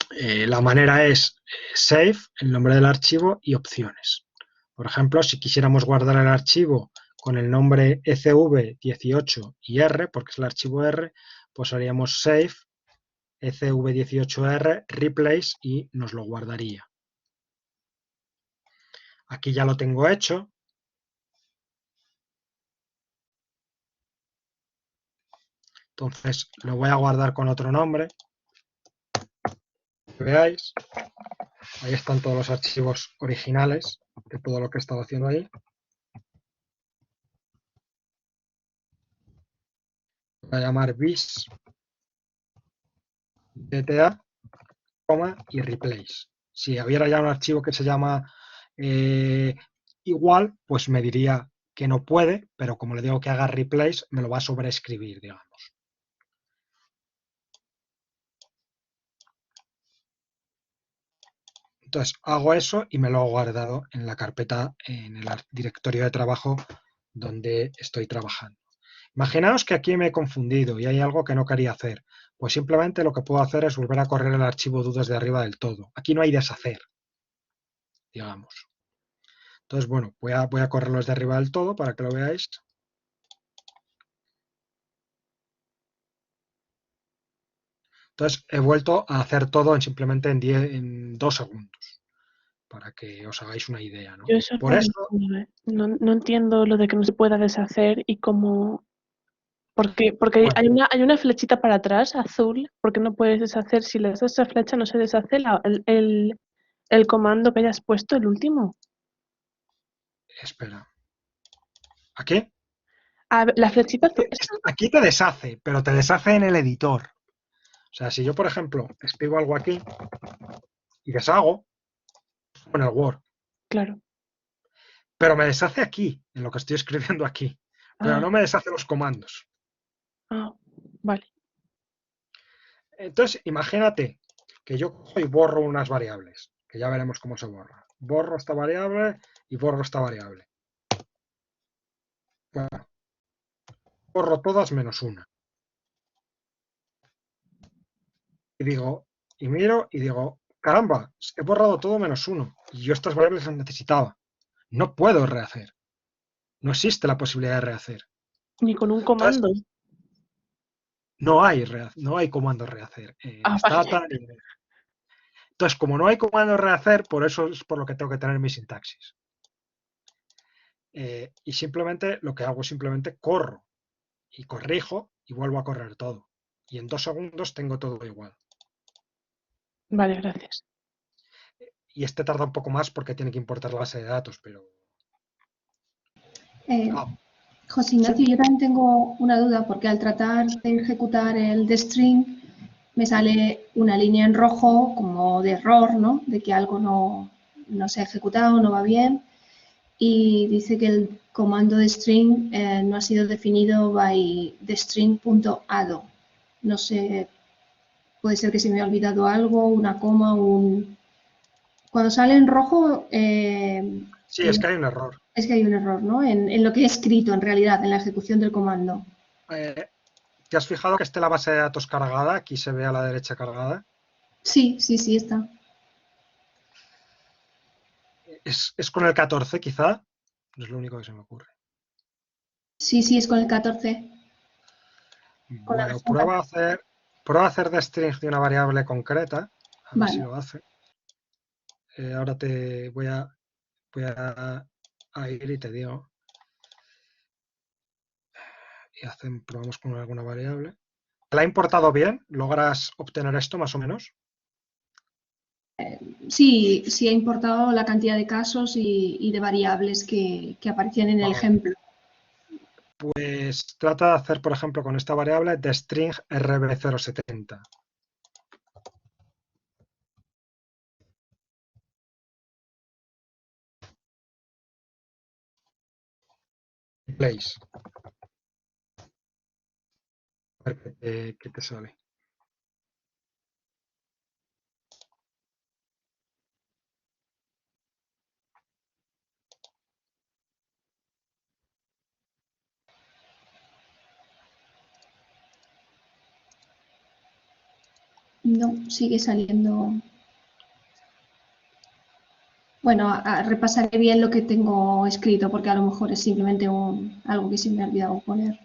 La manera es save, el nombre del archivo y opciones. Por ejemplo, si quisiéramos guardar el archivo con el nombre ECV18 y R, porque es el archivo R, pues haríamos save ECV18R replace y nos lo guardaría. Aquí ya lo tengo hecho. Entonces lo voy a guardar con otro nombre. Veáis, ahí están todos los archivos originales de todo lo que he estado haciendo ahí. Voy a llamar bis dta, y replace. Si hubiera ya un archivo que se llama igual, pues me diría que no puede, pero como le digo que haga replace, me lo va a sobreescribir, digamos. Entonces hago eso y me lo he guardado en la carpeta, en el directorio de trabajo donde estoy trabajando. Imaginaos que aquí me he confundido y hay algo que no quería hacer. Pues simplemente lo que puedo hacer es volver a correr el archivo do desde arriba del todo. Aquí no hay deshacer, digamos. Entonces, bueno, voy a correrlo desde arriba del todo para que lo veáis. Entonces, he vuelto a hacer todo simplemente en 2 segundos, para que os hagáis una idea, ¿no? Yo eso Por eso, no entiendo lo de que no se pueda deshacer y cómo... Porque bueno, hay una flechita para atrás, azul, porque no puedes deshacer. Si le das a esa flecha no se deshace el comando que hayas puesto, el último. espera. ¿Aquí? A ver, la flechita azul. Aquí te deshace, pero te deshace en el editor. O sea, si yo, por ejemplo, escribo algo aquí y deshago, con el Word. Claro. Pero me deshace aquí, en lo que estoy escribiendo aquí. Pero no me deshace los comandos. Ah, vale. Entonces, imagínate que yo cojo y borro unas variables, que ya veremos cómo se borra. Borro esta variable y borro esta variable. Bueno, borro todas menos una. Y digo, y miro y digo, caramba, he borrado todo menos uno. Y yo estas variables las necesitaba. No puedo rehacer. No existe la posibilidad de rehacer. Ni con un comando. Entonces, no hay comando rehacer. Vale. Entonces, como no hay comando rehacer, por eso es por lo que tengo que tener mi sintaxis. Y simplemente lo que hago es simplemente corro y corrijo y vuelvo a correr todo. Y en 2 segundos tengo todo igual. Vale, gracias. Y este tarda un poco más porque tiene que importar la base de datos, pero... José Ignacio, yo también tengo una duda porque al tratar de ejecutar el dstring me sale una línea en rojo como de error, ¿no? De que algo no se ha ejecutado, no va bien. Y dice que el comando de string no ha sido definido by thestring.ado. No sé, puede ser que se me ha olvidado algo, una coma, Cuando sale en rojo... sí, es que hay un error. Es que hay un error, ¿no? En lo que he escrito, en realidad, en la ejecución del comando. ¿Te has fijado que esté la base de datos cargada? Aquí se ve a la derecha cargada. Sí, está. ¿Es con el 14 quizá? Es lo único que se me ocurre. Sí, sí, es con el 14. Con la Bueno, versión prueba a hacer de string de una variable concreta, a ver si Vale. lo hace. Ahora voy a ir y te digo. Y probamos con alguna variable. ¿Te la ha importado bien? ¿Logras obtener esto más o menos? Sí, sí ha importado la cantidad de casos y de variables que aparecían en el Vale. ejemplo. Pues trata de hacer, por ejemplo, con esta variable de string rb070. Place. A ver qué te sale. No, sigue saliendo. Bueno, repasaré bien lo que tengo escrito porque a lo mejor es simplemente algo que se me ha olvidado poner.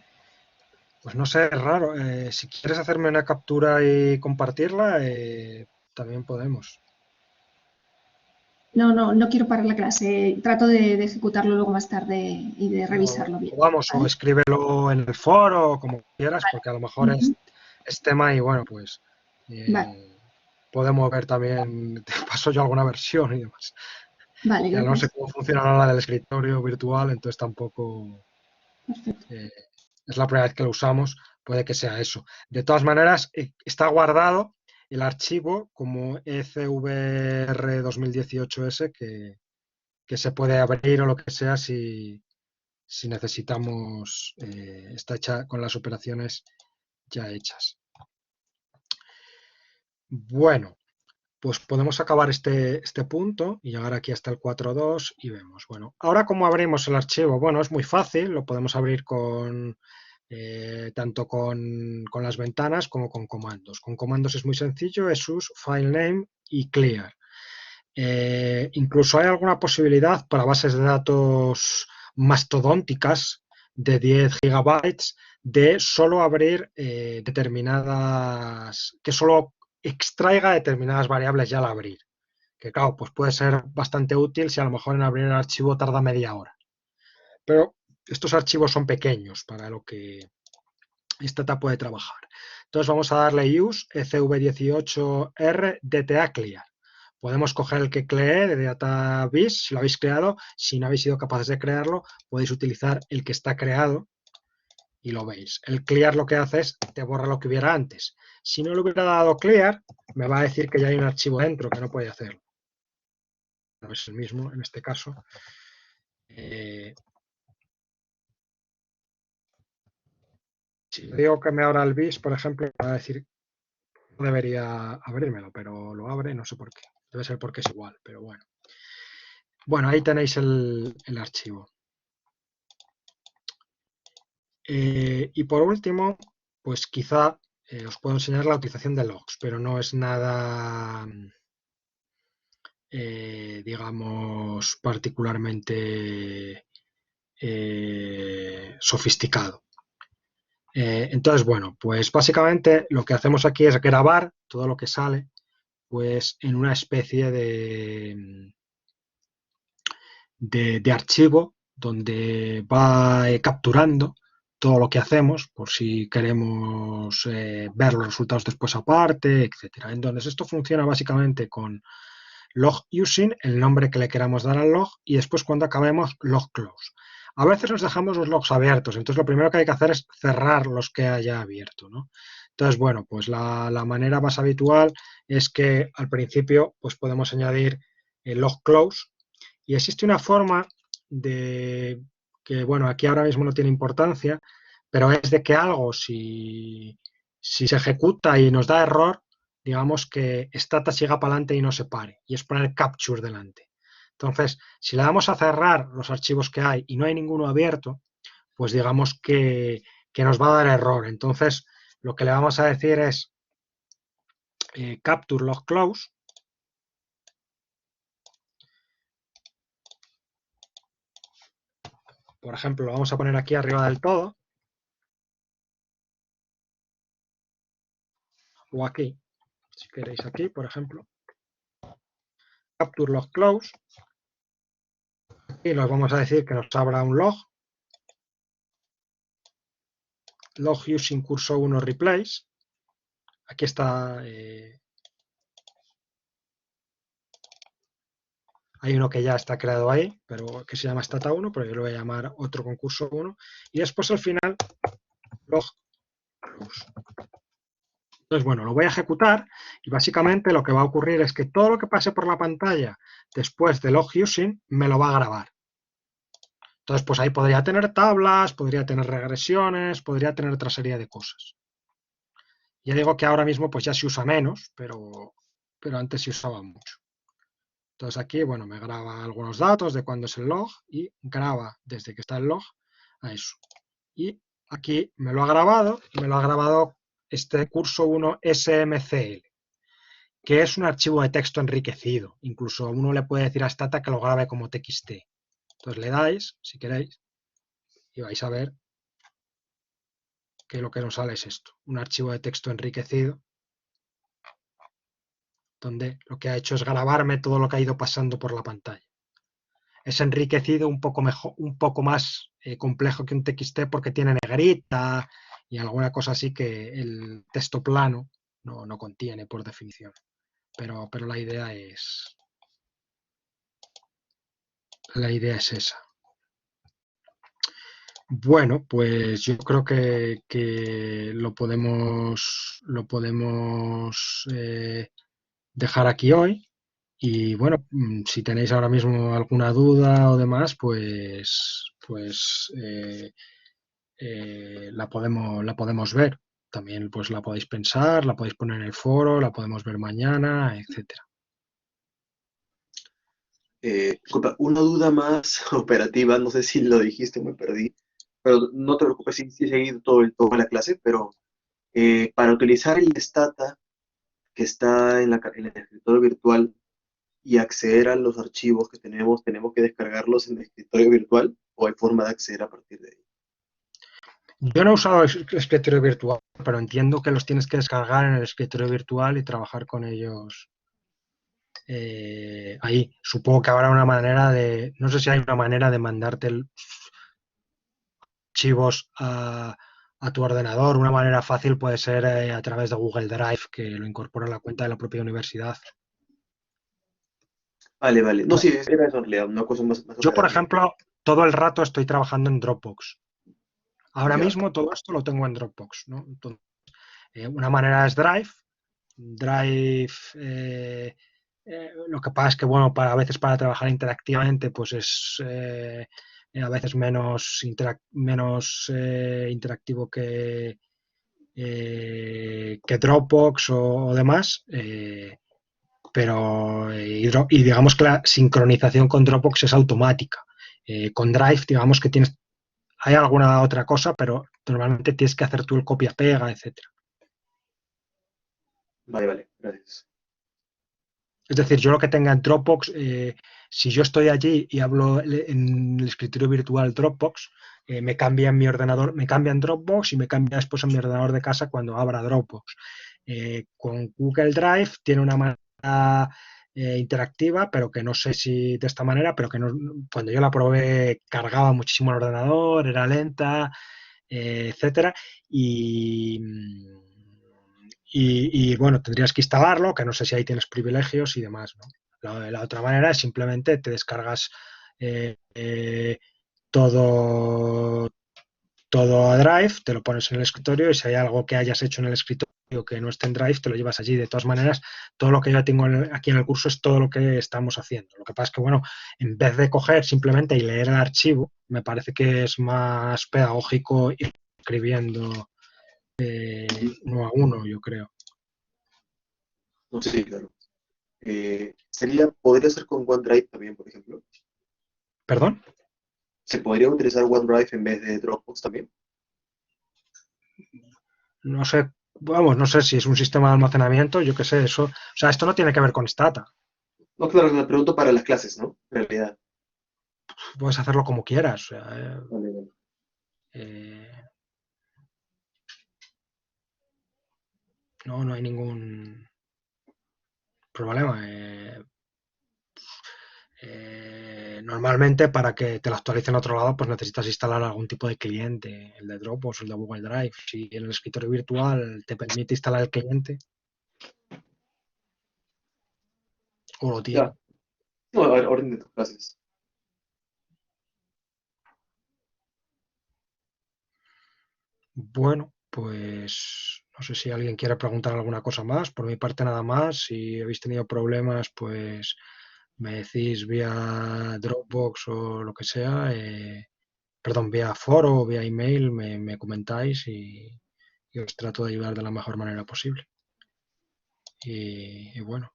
Pues no sé, es raro. Si quieres hacerme una captura y compartirla, también podemos. No quiero parar la clase. Trato de ejecutarlo luego más tarde y de revisarlo bien. O escríbelo en el foro o como quieras, porque a lo mejor es tema y bueno, pues Vale. podemos ver también, te paso yo alguna versión y demás. Vale, Ya no sé gracias. cómo funciona la del escritorio virtual, entonces tampoco Perfecto. es la primera vez que lo usamos, puede que sea eso. De todas maneras, está guardado el archivo como ECVR 2018S que se puede abrir o lo que sea si necesitamos, está hecha con las operaciones ya hechas. Bueno, pues podemos acabar este punto y llegar aquí hasta el 4.2 y vemos. Bueno, ahora ¿cómo abrimos el archivo? Bueno, es muy fácil, lo podemos abrir tanto con las ventanas como con comandos. Con comandos es muy sencillo, es sus, filename y clear. Incluso hay alguna posibilidad para bases de datos mastodónticas de 10 gigabytes de solo abrir que solo extraiga determinadas variables ya al abrir. Que claro, pues puede ser bastante útil si a lo mejor en abrir el archivo tarda media hora. Pero estos archivos son pequeños para lo que esta etapa puede trabajar. Entonces vamos a darle use cv18r dta clear. Podemos coger el que clee de database, si lo habéis creado. Si no habéis sido capaces de crearlo, podéis utilizar el que está creado y lo veis. El clear lo que hace es te borra lo que hubiera antes. Si no le hubiera dado clear, me va a decir que ya hay un archivo dentro que no puede hacerlo. No es el mismo en este caso. Si le digo que me abra el bis, por ejemplo, me va a decir no debería abrírmelo, pero lo abre, no sé por qué. Debe ser porque es igual, pero bueno. Bueno, ahí tenéis el archivo. Y por último, pues quizá os puedo enseñar la utilización de logs, pero no es nada, digamos, particularmente sofisticado. Entonces, bueno, pues básicamente lo que hacemos aquí es grabar todo lo que sale pues en una especie de archivo donde va capturando todo lo que hacemos por si queremos ver los resultados después aparte, etcétera. Entonces esto funciona básicamente con log using, el nombre que le queramos dar al log, y después cuando acabemos log close. A veces nos dejamos los logs abiertos, entonces lo primero que hay que hacer es cerrar los que haya abierto, ¿no? Entonces, bueno, pues la manera más habitual es que al principio pues podemos añadir el log close y existe una forma de que, bueno, aquí ahora mismo no tiene importancia, pero es de que algo si se ejecuta y nos da error, digamos que stata siga para adelante y no se pare, y es poner capture delante. Entonces, si le damos a cerrar los archivos que hay y no hay ninguno abierto, pues digamos que nos va a dar error. Entonces, lo que le vamos a decir es capture log close por ejemplo, lo vamos a poner aquí arriba del todo, o aquí, si queréis aquí, por ejemplo, capture log close, y nos vamos a decir que nos abra un log using curso 1 replace. Aquí está, hay uno que ya está creado ahí, pero que se llama stata1, pero yo lo voy a llamar otro con curso 1, y después al final log close. Entonces, bueno, lo voy a ejecutar y básicamente lo que va a ocurrir es que todo lo que pase por la pantalla después de log using me lo va a grabar. Entonces, pues ahí podría tener tablas, podría tener regresiones, podría tener otra serie de cosas. Ya digo que ahora mismo pues ya se usa menos, pero antes se usaba mucho. Entonces aquí, bueno, me graba algunos datos de cuándo es el log y graba desde que está el log a eso. Y aquí me lo ha grabado este curso 1 SMCL, que es un archivo de texto enriquecido. Incluso uno le puede decir a Stata que lo grabe como TXT. Entonces le dais, si queréis, y vais a ver que lo que nos sale es esto, un archivo de texto enriquecido, donde lo que ha hecho es grabarme todo lo que ha ido pasando por la pantalla. Es enriquecido un poco mejor, un poco más complejo que un TXT porque tiene negrita y alguna cosa así que el texto plano no contiene por definición. Pero la idea es esa. Bueno, pues yo creo que lo podemos dejar aquí hoy. Y bueno, si tenéis ahora mismo alguna duda o demás, pues la podemos ver. También pues la podéis pensar, la podéis poner en el foro, la podemos ver mañana, etcétera. Disculpa, una duda más operativa, no sé si lo dijiste, me perdí, pero no te preocupes si he seguido toda la clase, pero para utilizar el Stata que está en el escritorio virtual y acceder a los archivos que tenemos que descargarlos en el escritorio virtual o hay forma de acceder a partir de ahí. Yo no he usado el escritorio virtual, pero entiendo que los tienes que descargar en el escritorio virtual y trabajar con ellos ahí. Supongo que habrá una manera de, no sé si hay una manera de mandarte archivos a tu ordenador. Una manera fácil puede ser a través de Google Drive, que lo incorpora en la cuenta de la propia universidad. Vale. No, sí, era eso en realidad, una cosa más Yo, por operativa. ejemplo, todo el rato estoy trabajando en Dropbox. Ahora Ya. mismo todo esto lo tengo en Dropbox, ¿no? Entonces, una manera es Drive. Lo que pasa es que, bueno, a veces para trabajar interactivamente, pues es a veces menos interactivo que Dropbox o demás. Y digamos que la sincronización con Dropbox es automática. Con Drive, digamos que hay alguna otra cosa, pero normalmente tienes que hacer tú el copia-pega, etcétera. Vale, gracias. Es decir, yo lo que tenga en Dropbox, si yo estoy allí y hablo en el escritorio virtual Dropbox, me cambia en mi ordenador, me cambia en Dropbox y me cambia después en mi ordenador de casa cuando abra Dropbox. Con Google Drive tiene una manera interactiva, pero que no sé si de esta manera, pero que no, cuando yo la probé cargaba muchísimo el ordenador, era lenta, etcétera. Y bueno, tendrías que instalarlo, que no sé si ahí tienes privilegios y demás, ¿no? La otra manera es simplemente te descargas todo a Drive, te lo pones en el escritorio y si hay algo que hayas hecho en el escritorio que no esté en Drive, te lo llevas allí. De todas maneras, todo lo que yo tengo aquí en el curso es todo lo que estamos haciendo. Lo que pasa es que, bueno, en vez de coger simplemente y leer el archivo, me parece que es más pedagógico ir escribiendo uno a uno, yo creo. No, sí, claro. ¿Podría ser con OneDrive también, por ejemplo? ¿Perdón? ¿Se podría utilizar OneDrive en vez de Dropbox también? No sé, vamos, no sé si es un sistema de almacenamiento, yo qué sé, eso. O sea, esto no tiene que ver con Stata. No, claro, me pregunto para las clases, ¿no? En realidad. puedes hacerlo como quieras. O sea, Vale, vale. no hay ningún problema. Normalmente para que te lo actualicen a otro lado, pues necesitas instalar algún tipo de cliente, el de Dropbox o el de Google Drive. Si el escritorio virtual te permite instalar el cliente, o lo tiene. Ya. No, ahora intento. Gracias. Bueno, pues no sé si alguien quiere preguntar alguna cosa más. Por mi parte nada más. Si habéis tenido problemas, pues me decís vía Dropbox o lo que sea. Perdón, vía foro o vía email, me comentáis y os trato de ayudar de la mejor manera posible. Y bueno,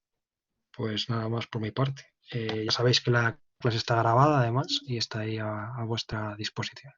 pues nada más por mi parte. Ya sabéis que la clase está grabada además y está ahí a vuestra disposición.